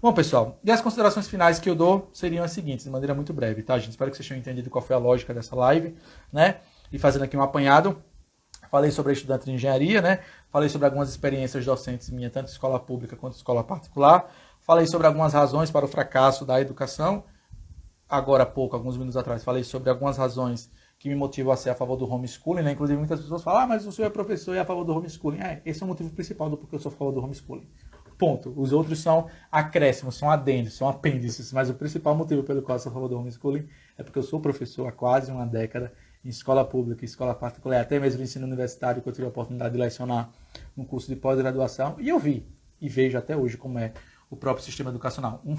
Bom, pessoal, e as considerações finais que eu dou seriam as seguintes, de maneira muito breve, tá, gente? Espero que vocês tenham entendido qual foi a lógica dessa live, né? E fazendo aqui um apanhado, falei sobre a estudante de engenharia, né? Falei sobre algumas experiências docentes minhas, tanto escola pública quanto escola particular. Falei sobre algumas razões para o fracasso da educação. Agora há pouco, alguns minutos atrás, falei sobre algumas razões que me motivam a ser a favor do homeschooling, né? Inclusive muitas pessoas falam, mas o senhor é professor e é a favor do homeschooling. Esse é o motivo principal do porquê eu sou a favor do homeschooling. Ponto. Os outros são acréscimos, são adendos, são apêndices, mas o principal motivo pelo qual eu sou a favor do homeschooling é porque eu sou professor há quase uma década em escola pública, escola particular, até mesmo ensino universitário, que eu tive a oportunidade de lecionar num curso de pós-graduação, e eu vi e vejo até hoje como é o próprio sistema educacional. Um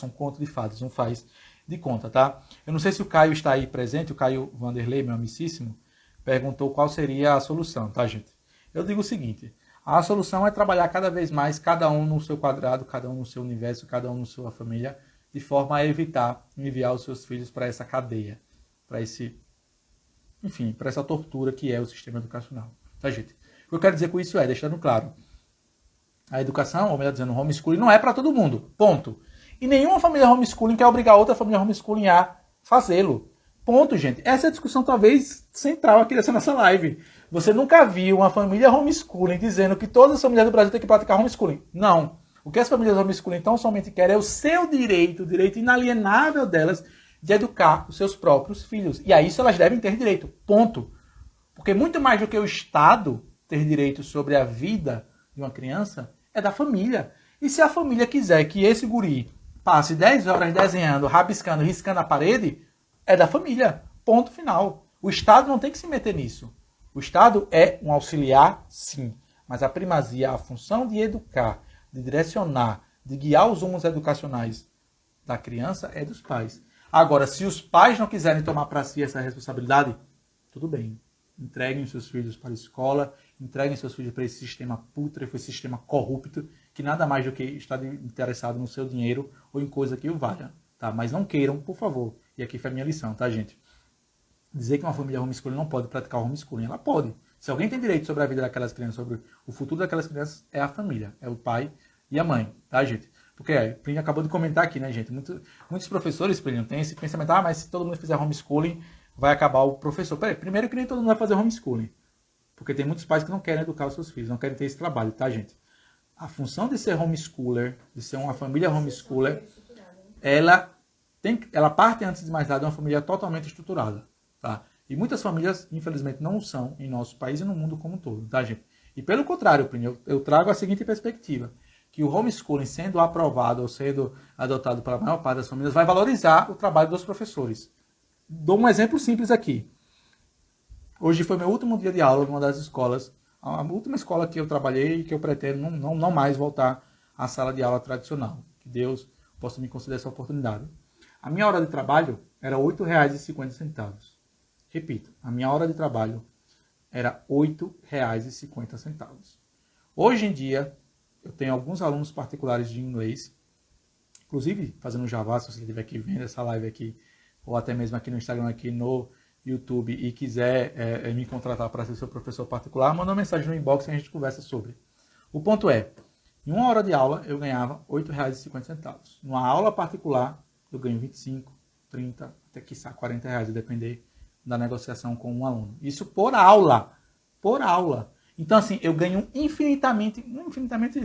conto de fadas, um faz de conta, tá? Eu não sei se o Caio está aí presente, o Caio Vanderlei, meu amicíssimo, perguntou qual seria a solução, tá, gente? Eu digo o seguinte, a solução é trabalhar cada vez mais, cada um no seu quadrado, cada um no seu universo, cada um na sua família, de forma a evitar enviar os seus filhos para essa cadeia, para essa tortura que é o sistema educacional, tá, gente? O que eu quero dizer com isso é, deixando claro, a educação, ou melhor dizendo, o homeschooling não é para todo mundo, ponto. E nenhuma família homeschooling quer obrigar outra família homeschooling a fazê-lo. Ponto, gente. Essa é a discussão talvez central aqui dessa nossa live. Você nunca viu uma família homeschooling dizendo que todas as famílias do Brasil têm que praticar homeschooling. Não. O que as famílias homeschooling tão somente querem é o seu direito, o direito inalienável delas de educar os seus próprios filhos. E a isso elas devem ter direito. Ponto. Porque muito mais do que o Estado ter direito sobre a vida de uma criança, é da família. E se a família quiser que esse guri passe 10 horas desenhando, rabiscando, riscando a parede, é da família. Ponto final. O Estado não tem que se meter nisso. O Estado é um auxiliar, sim. Mas a primazia, a função de educar, de direcionar, de guiar os rumos educacionais da criança é dos pais. Agora, se os pais não quiserem tomar para si essa responsabilidade, tudo bem. Entreguem seus filhos para a escola, entreguem seus filhos para esse sistema pútrefo, esse sistema corrupto, que nada mais do que está interessado no seu dinheiro ou em coisa que o valha, tá? Mas não queiram, por favor. E aqui foi a minha lição, tá, gente? dizer que uma família homeschooling não pode praticar o homeschooling. Ela pode. Se alguém tem direito sobre a vida daquelas crianças, sobre o futuro daquelas crianças, é a família, é o pai e a mãe, tá, gente? Porque o Plínio acabou de comentar aqui, né, gente? Muitos professores, Plínio, têm esse pensamento, mas se todo mundo fizer homeschooling, vai acabar o professor. Peraí, primeiro que nem todo mundo vai fazer homeschooling. Porque tem muitos pais que não querem educar os seus filhos, não querem ter esse trabalho, tá, gente? A função de ser homeschooler, de ser uma família homeschooler, ela parte, antes de mais nada, de uma família totalmente estruturada, tá? E muitas famílias, infelizmente, não são em nosso país e no mundo como um todo, tá, gente? E pelo contrário, eu trago a seguinte perspectiva, que o homeschooling, sendo aprovado ou sendo adotado pela maior parte das famílias, vai valorizar o trabalho dos professores. Dou um exemplo simples aqui. Hoje foi meu último dia de aula numa das escolas, a última escola que eu trabalhei e que eu pretendo não mais voltar à sala de aula tradicional. Que Deus possa me conceder essa oportunidade. A minha hora de trabalho era R$ 8,50. Repito, a minha hora de trabalho era R$ 8,50. Hoje em dia, eu tenho alguns alunos particulares de inglês, inclusive fazendo Java, se você estiver aqui vendo essa live aqui, ou até mesmo aqui no Instagram, aqui no YouTube, e quiser me contratar para ser seu professor particular, manda uma mensagem no inbox e a gente conversa sobre. O ponto é, em uma hora de aula eu ganhava R$ 8,50. Numa aula particular, eu ganho 25, 30, até quiçá R$ 40, depender da negociação com um aluno. Isso por aula. Por aula. Então, assim, eu ganho infinitamente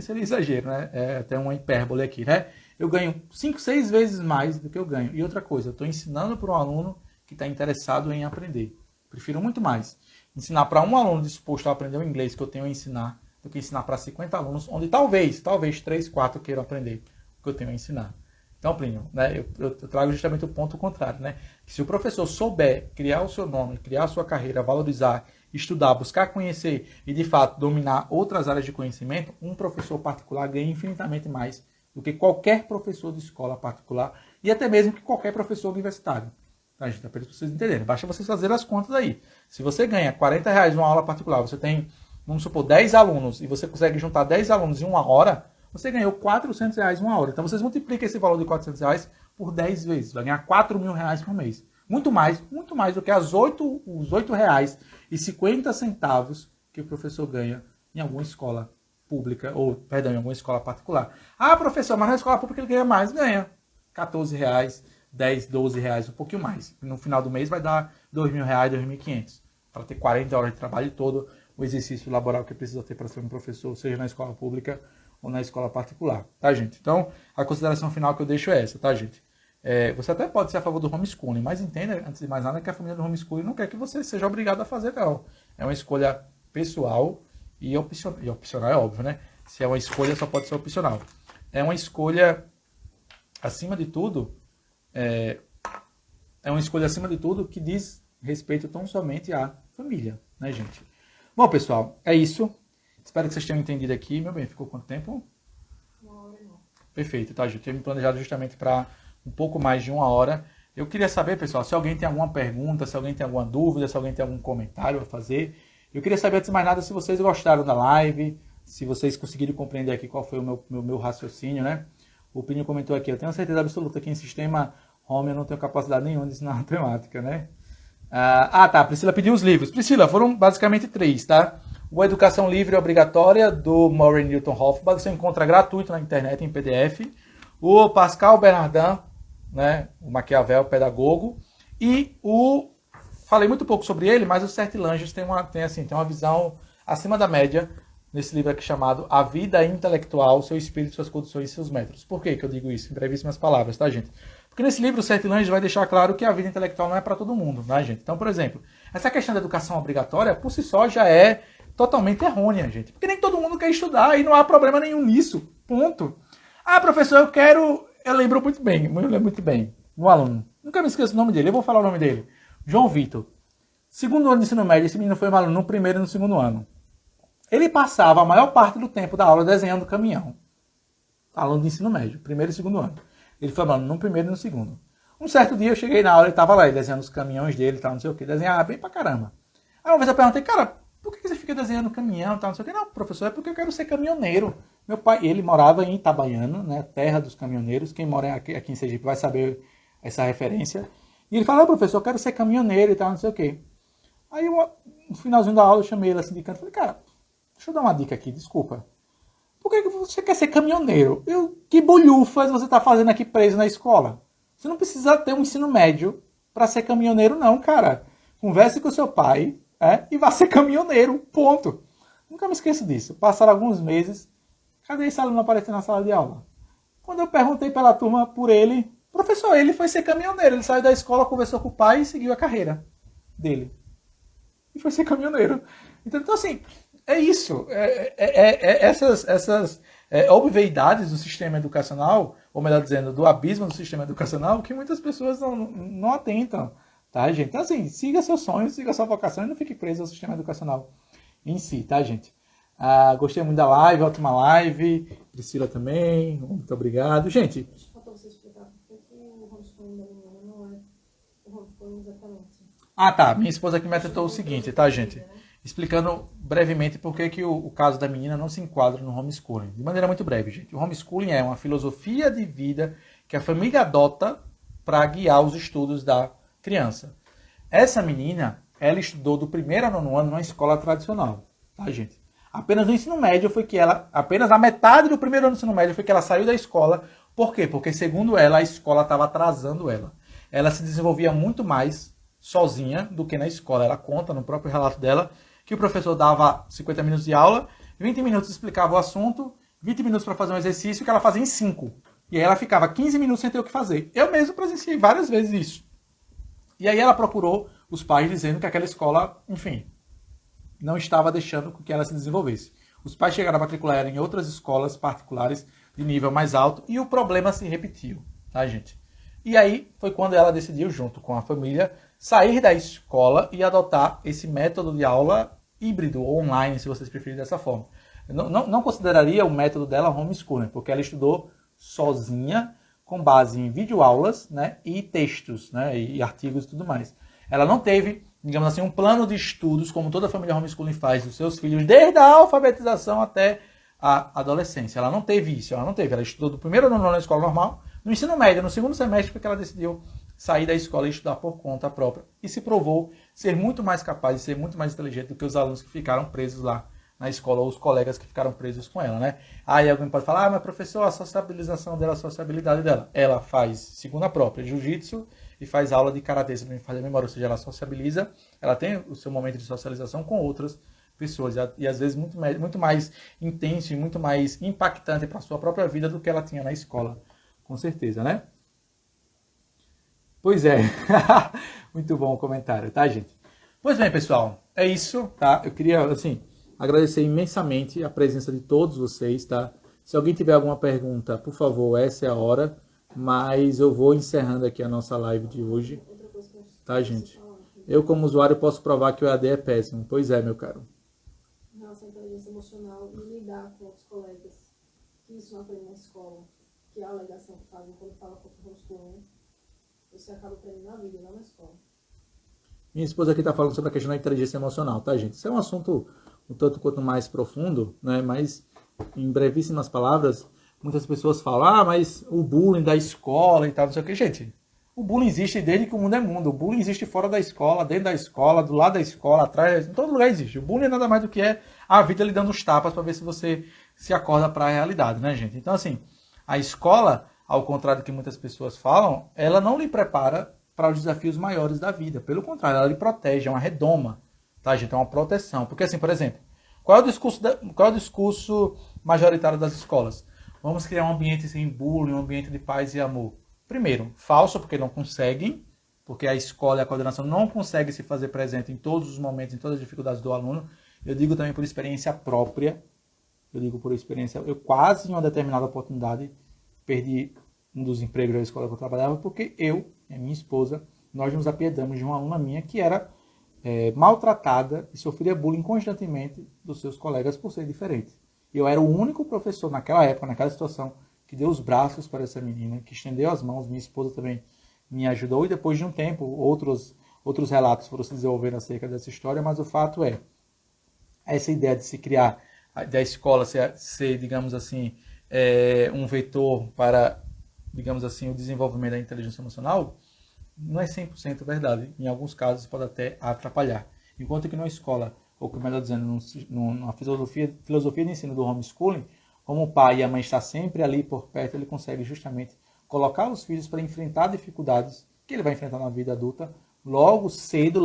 seria exagero, né? É até uma hipérbole aqui, né? Eu ganho 5, 6 vezes mais do que eu ganho. E outra coisa, eu estou ensinando para um aluno que está interessado em aprender. Prefiro muito mais ensinar para um aluno disposto a aprender o inglês que eu tenho a ensinar, do que ensinar para 50 alunos, onde talvez 3, 4 queiram aprender o que eu tenho a ensinar. Então, Plínio, né, eu trago justamente o ponto contrário, né? Que se o professor souber criar o seu nome, criar a sua carreira, valorizar, estudar, buscar conhecer e, de fato, dominar outras áreas de conhecimento, um professor particular ganha infinitamente mais do que qualquer professor de escola particular e até mesmo que qualquer professor universitário. Tá, gente? É para vocês entenderem. Basta vocês fazerem as contas aí. Se você ganha R$ 40 numa aula particular, você tem, vamos supor, 10 alunos e você consegue juntar 10 alunos em uma hora, você ganhou R$ 400 uma hora. Então vocês multiplicam esse valor de R$ 400 por 10 vezes. Vai ganhar R$ 4.000 por mês. Muito mais do que os R$ 8,50 que o professor ganha em alguma escola pública, em alguma escola particular. Ah, professor, mas na escola pública ele ganha mais. Ganha R$ 14, 10, R$ 12, um pouquinho mais. No final do mês vai dar R$ 2.000, R$ 2.500. Para ter 40 horas de trabalho e todo o exercício laboral que precisa ter para ser um professor, seja na escola pública ou na escola particular, tá, gente? Então, a consideração final que eu deixo é essa, tá, gente? Você até pode ser a favor do homeschooling, mas entenda, antes de mais nada, que a família do homeschooling não quer que você seja obrigado a fazer, não. É uma escolha pessoal e opcional. E opcional é óbvio, né? Se é uma escolha, só pode ser opcional. É uma escolha, acima de tudo, que diz respeito tão somente à família, né, gente? Bom, pessoal, é isso. Espero que vocês tenham entendido aqui. Meu bem, ficou quanto tempo? 1 hora e 9. Perfeito, tá, gente? Eu tinha me planejado justamente para um pouco mais de 1 hora. Eu queria saber, pessoal, se alguém tem alguma pergunta, se alguém tem alguma dúvida, se alguém tem algum comentário a fazer. Eu queria saber, antes de mais nada, se vocês gostaram da live, se vocês conseguiram compreender aqui qual foi o meu raciocínio, né? O Pinho comentou aqui, eu tenho certeza absoluta que em sistema home eu não tenho capacidade nenhuma de ensinar matemática, né? Tá, Priscila pediu os livros. Priscila, foram basicamente 3, tá? O Educação Livre Obrigatória, do Murray Newton Hofbauer, você encontra gratuito na internet, em PDF. O Pascal Bernardin, né, o Maquiavel Pedagogo. E falei muito pouco sobre ele, mas o Sete Langes tem uma visão acima da média nesse livro aqui chamado A Vida Intelectual, Seu Espírito, Suas Condições e Seus Métodos. Por que eu digo isso? Em brevíssimas palavras, tá, gente? Porque nesse livro o Sete Langes vai deixar claro que a vida intelectual não é para todo mundo, né, gente? Então, por exemplo, essa questão da educação obrigatória, por si só, já é totalmente errônea, gente. Porque nem todo mundo quer estudar e não há problema nenhum nisso. Ponto. Ah, professor, eu lembro muito bem, um aluno. Nunca me esqueço o nome dele, eu vou falar o nome dele. João Vitor. Segundo ano de ensino médio, esse menino foi um aluno no primeiro e no segundo ano. Ele passava a maior parte do tempo da aula desenhando caminhão. Aluno de ensino médio, primeiro e segundo ano. Ele foi aluno no primeiro e no segundo. Um certo dia eu cheguei na aula e estava lá, ele desenhando os caminhões dele, tal, não sei o que, desenhava bem pra caramba. Aí uma vez eu perguntei, cara, por que você fica desenhando caminhão, tal, não sei o que? Não, professor, é porque eu quero ser caminhoneiro. Meu pai, ele morava em Itabaiana, né, terra dos caminhoneiros. Quem mora aqui em Sergipe vai saber essa referência. E ele fala, professor, eu quero ser caminhoneiro e tal, não sei o quê. Aí, no finalzinho da aula, eu chamei ele assim de canto e falei, cara, deixa eu dar uma dica aqui, desculpa. Por que você quer ser caminhoneiro? Que bolhufas você está fazendo aqui preso na escola? Você não precisa ter um ensino médio para ser caminhoneiro, não, cara. Converse com o seu pai e vá ser caminhoneiro, ponto. Nunca me esqueço disso. Passaram alguns meses, cadê esse aluno aparecendo na sala de aula? Quando eu perguntei pela turma por ele, professor, ele foi ser caminhoneiro. Ele saiu da escola, conversou com o pai e seguiu a carreira dele. E foi ser caminhoneiro. Então assim, é isso. Essas obviedades do sistema educacional, ou melhor dizendo, do abismo do sistema educacional, que muitas pessoas não atentam. Tá, gente? Então, assim, siga seus sonhos, siga sua vocação e não fique preso ao sistema educacional em si, tá, gente? Gostei muito da live, ótima live. Priscila também, muito obrigado. Gente. Acho que faltou você explicar por que o homeschooling da menina não é o homeschooling exatamente. Tá. Minha esposa aqui me atentou o seguinte, tá, gente? Explicando brevemente por que o caso da menina não se enquadra no homeschooling. De maneira muito breve, gente. O homeschooling é uma filosofia de vida que a família adota para guiar os estudos da criança. Essa menina, ela estudou do primeiro ao nono ano numa escola tradicional, tá, gente? Apenas no ensino médio foi que apenas a metade do primeiro ano do ensino médio foi que ela saiu da escola. Por quê? Porque, segundo ela, a escola estava atrasando ela. Ela se desenvolvia muito mais sozinha do que na escola. Ela conta no próprio relato dela que o professor dava 50 minutos de aula, 20 minutos explicava o assunto, 20 minutos para fazer um exercício que ela fazia em 5. E aí ela ficava 15 minutos sem ter o que fazer. Eu mesmo presenciei várias vezes isso. E aí ela procurou os pais dizendo que aquela escola, enfim, não estava deixando que ela se desenvolvesse. Os pais chegaram a matricular ela em outras escolas particulares de nível mais alto e o problema se repetiu, tá, gente? E aí foi quando ela decidiu, junto com a família, sair da escola e adotar esse método de aula híbrido ou online, se vocês preferirem dessa forma. Eu não consideraria o método dela homeschooling, porque ela estudou sozinha, com base em videoaulas, né, e textos, né, e artigos e tudo mais. Ela não teve, digamos assim, um plano de estudos, como toda a família homeschooling faz dos seus filhos, desde a alfabetização até a adolescência. Ela não teve isso, ela estudou do primeiro ano na escola normal, no ensino médio, no segundo semestre, foi que ela decidiu sair da escola e estudar por conta própria. E se provou ser muito mais capaz, ser muito mais inteligente do que os alunos que ficaram presos lá na escola, ou os colegas que ficaram presos com ela, né? Aí alguém pode falar, mas professor, a sociabilização dela, a sociabilidade dela. Ela faz, segundo a própria, jiu-jitsu e faz aula de karatê, para fazer memória, ou seja, ela sociabiliza, ela tem o seu momento de socialização com outras pessoas, e às vezes muito mais intenso e muito mais impactante para a sua própria vida do que ela tinha na escola, com certeza, né? Pois é, muito bom o comentário, tá, gente? Pois bem, pessoal, é isso, tá? Eu queria, assim, agradecer imensamente a presença de todos vocês, tá? Se alguém tiver alguma pergunta, por favor, essa é a hora, mas eu vou encerrando aqui a nossa live de hoje, tá, gente? Eu, como usuário, posso provar que o EAD é péssimo. Pois é, meu caro. Em relação à inteligência emocional e lidar com outros colegas, que isso não aprende na escola, que é a alegação que fazem quando fala com os homeschooling, você acaba aprendendo na vida, não na escola. Minha esposa aqui está falando sobre a questão da inteligência emocional, tá, gente? Isso é um assunto um tanto quanto mais profundo, né? Mas, em brevíssimas palavras, muitas pessoas falam, mas o bullying da escola e tal, não sei o que. Gente, o bullying existe desde que o mundo é mundo. O bullying existe fora da escola, dentro da escola, do lado da escola, atrás, em todo lugar existe. O bullying é nada mais do que a vida lhe dando os tapas para ver se você se acorda para a realidade, né, gente? Então, assim, a escola, ao contrário do que muitas pessoas falam, ela não lhe prepara para os desafios maiores da vida. Pelo contrário, ela lhe protege, é uma redoma, tá, gente? É uma proteção. Porque, assim, por exemplo, qual é o discurso majoritário das escolas? Vamos criar um ambiente sem bullying, um ambiente de paz e amor. Primeiro, falso, porque não conseguem, porque a escola e a coordenação não conseguem se fazer presente em todos os momentos, em todas as dificuldades do aluno. Eu digo também por experiência própria. Eu quase, em uma determinada oportunidade, perdi um dos empregos da escola que eu trabalhava, porque eu e a minha esposa, nós nos apiedamos de uma aluna minha que era maltratada e sofria bullying constantemente dos seus colegas por ser diferente. Eu era o único professor naquela época, naquela situação, que deu os braços para essa menina, que estendeu as mãos. Minha esposa também me ajudou, e depois de um tempo, outros relatos foram se desenvolvendo acerca dessa história, mas o fato é, essa ideia de se criar, da escola ser digamos assim, um vetor para, digamos assim, o desenvolvimento da inteligência emocional, não é 100% verdade. Em alguns casos pode até atrapalhar. Enquanto que numa escola, ou que melhor dizendo, numa filosofia de ensino do homeschooling, como o pai e a mãe estão sempre ali por perto, ele consegue justamente colocar os filhos para enfrentar dificuldades que ele vai enfrentar na vida adulta logo cedo,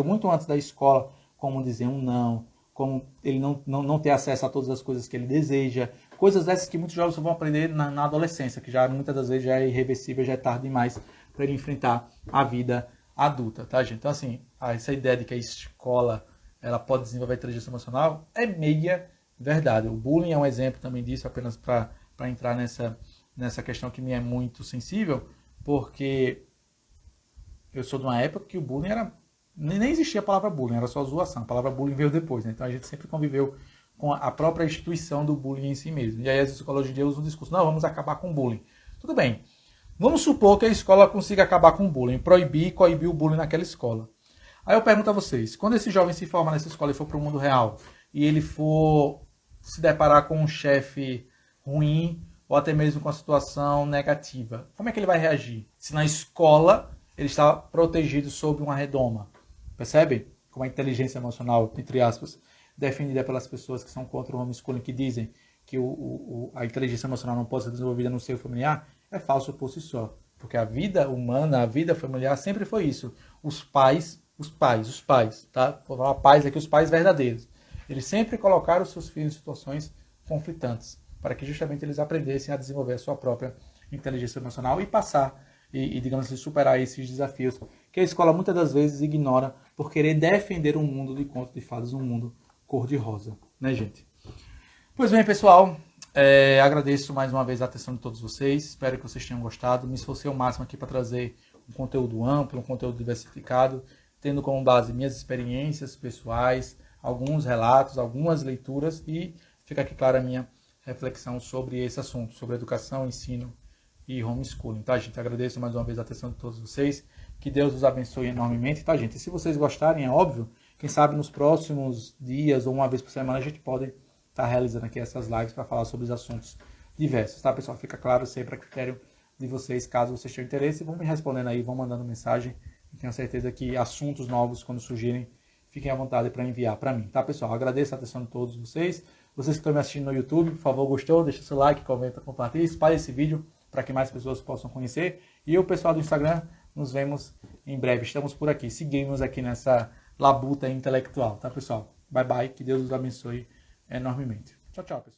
muito antes da escola, como dizer um não, como ele não ter acesso a todas as coisas que ele deseja, coisas dessas que muitos jovens vão aprender na adolescência, que já muitas das vezes já é irreversível, já é tarde demais para ele enfrentar a vida adulta, tá, gente? Então, assim, essa ideia de que a escola ela pode desenvolver inteligência emocional é meia verdade. O bullying é um exemplo também disso, apenas para entrar nessa questão que me é muito sensível, porque eu sou de uma época que o bullying era... Nem existia a palavra bullying, era só zoação. A palavra bullying veio depois, né? Então a gente sempre conviveu com a própria instituição do bullying em si mesmo. E aí as escolas hoje em dia usam o discurso, não, vamos acabar com o bullying. Tudo bem. Vamos supor que a escola consiga acabar com o bullying, proibir e coibir o bullying naquela escola. Aí eu pergunto a vocês, quando esse jovem se forma nessa escola e for para o mundo real, e ele for se deparar com um chefe ruim, ou até mesmo com uma situação negativa, como é que ele vai reagir? Se na escola ele está protegido sob uma redoma. Percebe? Como a inteligência emocional, entre aspas, definida pelas pessoas que são contra o homeschooling, que dizem que a inteligência emocional não pode ser desenvolvida no seio familiar, é falso por si só. Porque a vida humana, a vida familiar sempre foi isso. Os pais, tá? Vou falar pais aqui, os pais verdadeiros. Eles sempre colocaram os seus filhos em situações conflitantes, para que justamente eles aprendessem a desenvolver a sua própria inteligência emocional e passar, digamos assim, superar esses desafios que a escola muitas das vezes ignora por querer defender um mundo de conto de fadas, um mundo cor-de-rosa, né, gente? Pois bem, pessoal, agradeço mais uma vez a atenção de todos vocês, espero que vocês tenham gostado, me esforcei ao máximo aqui para trazer um conteúdo amplo, um conteúdo diversificado, tendo como base minhas experiências pessoais, alguns relatos, algumas leituras e fica aqui clara a minha reflexão sobre esse assunto, sobre educação, ensino e homeschooling, tá, gente? Agradeço mais uma vez a atenção de todos vocês, que Deus os abençoe enormemente, tá, gente? E se vocês gostarem, é óbvio, quem sabe nos próximos dias ou uma vez por semana a gente pode estar realizando aqui essas lives para falar sobre os assuntos diversos, tá, pessoal? Fica claro sempre a critério de vocês, caso vocês tenham interesse, vão me respondendo aí, vão mandando mensagem, e tenho certeza que assuntos novos, quando surgirem, fiquem à vontade para enviar para mim, tá, pessoal? Agradeço a atenção de todos vocês. Vocês que estão me assistindo no YouTube, por favor, gostou? Deixa seu like, comenta, compartilha, espalhe esse vídeo para que mais pessoas possam conhecer. E o pessoal do Instagram, nos vemos em breve. Estamos por aqui. Seguimos aqui nessa labuta intelectual, tá, pessoal? Bye, bye. Que Deus os abençoe enormemente. Tchau, tchau, pessoal.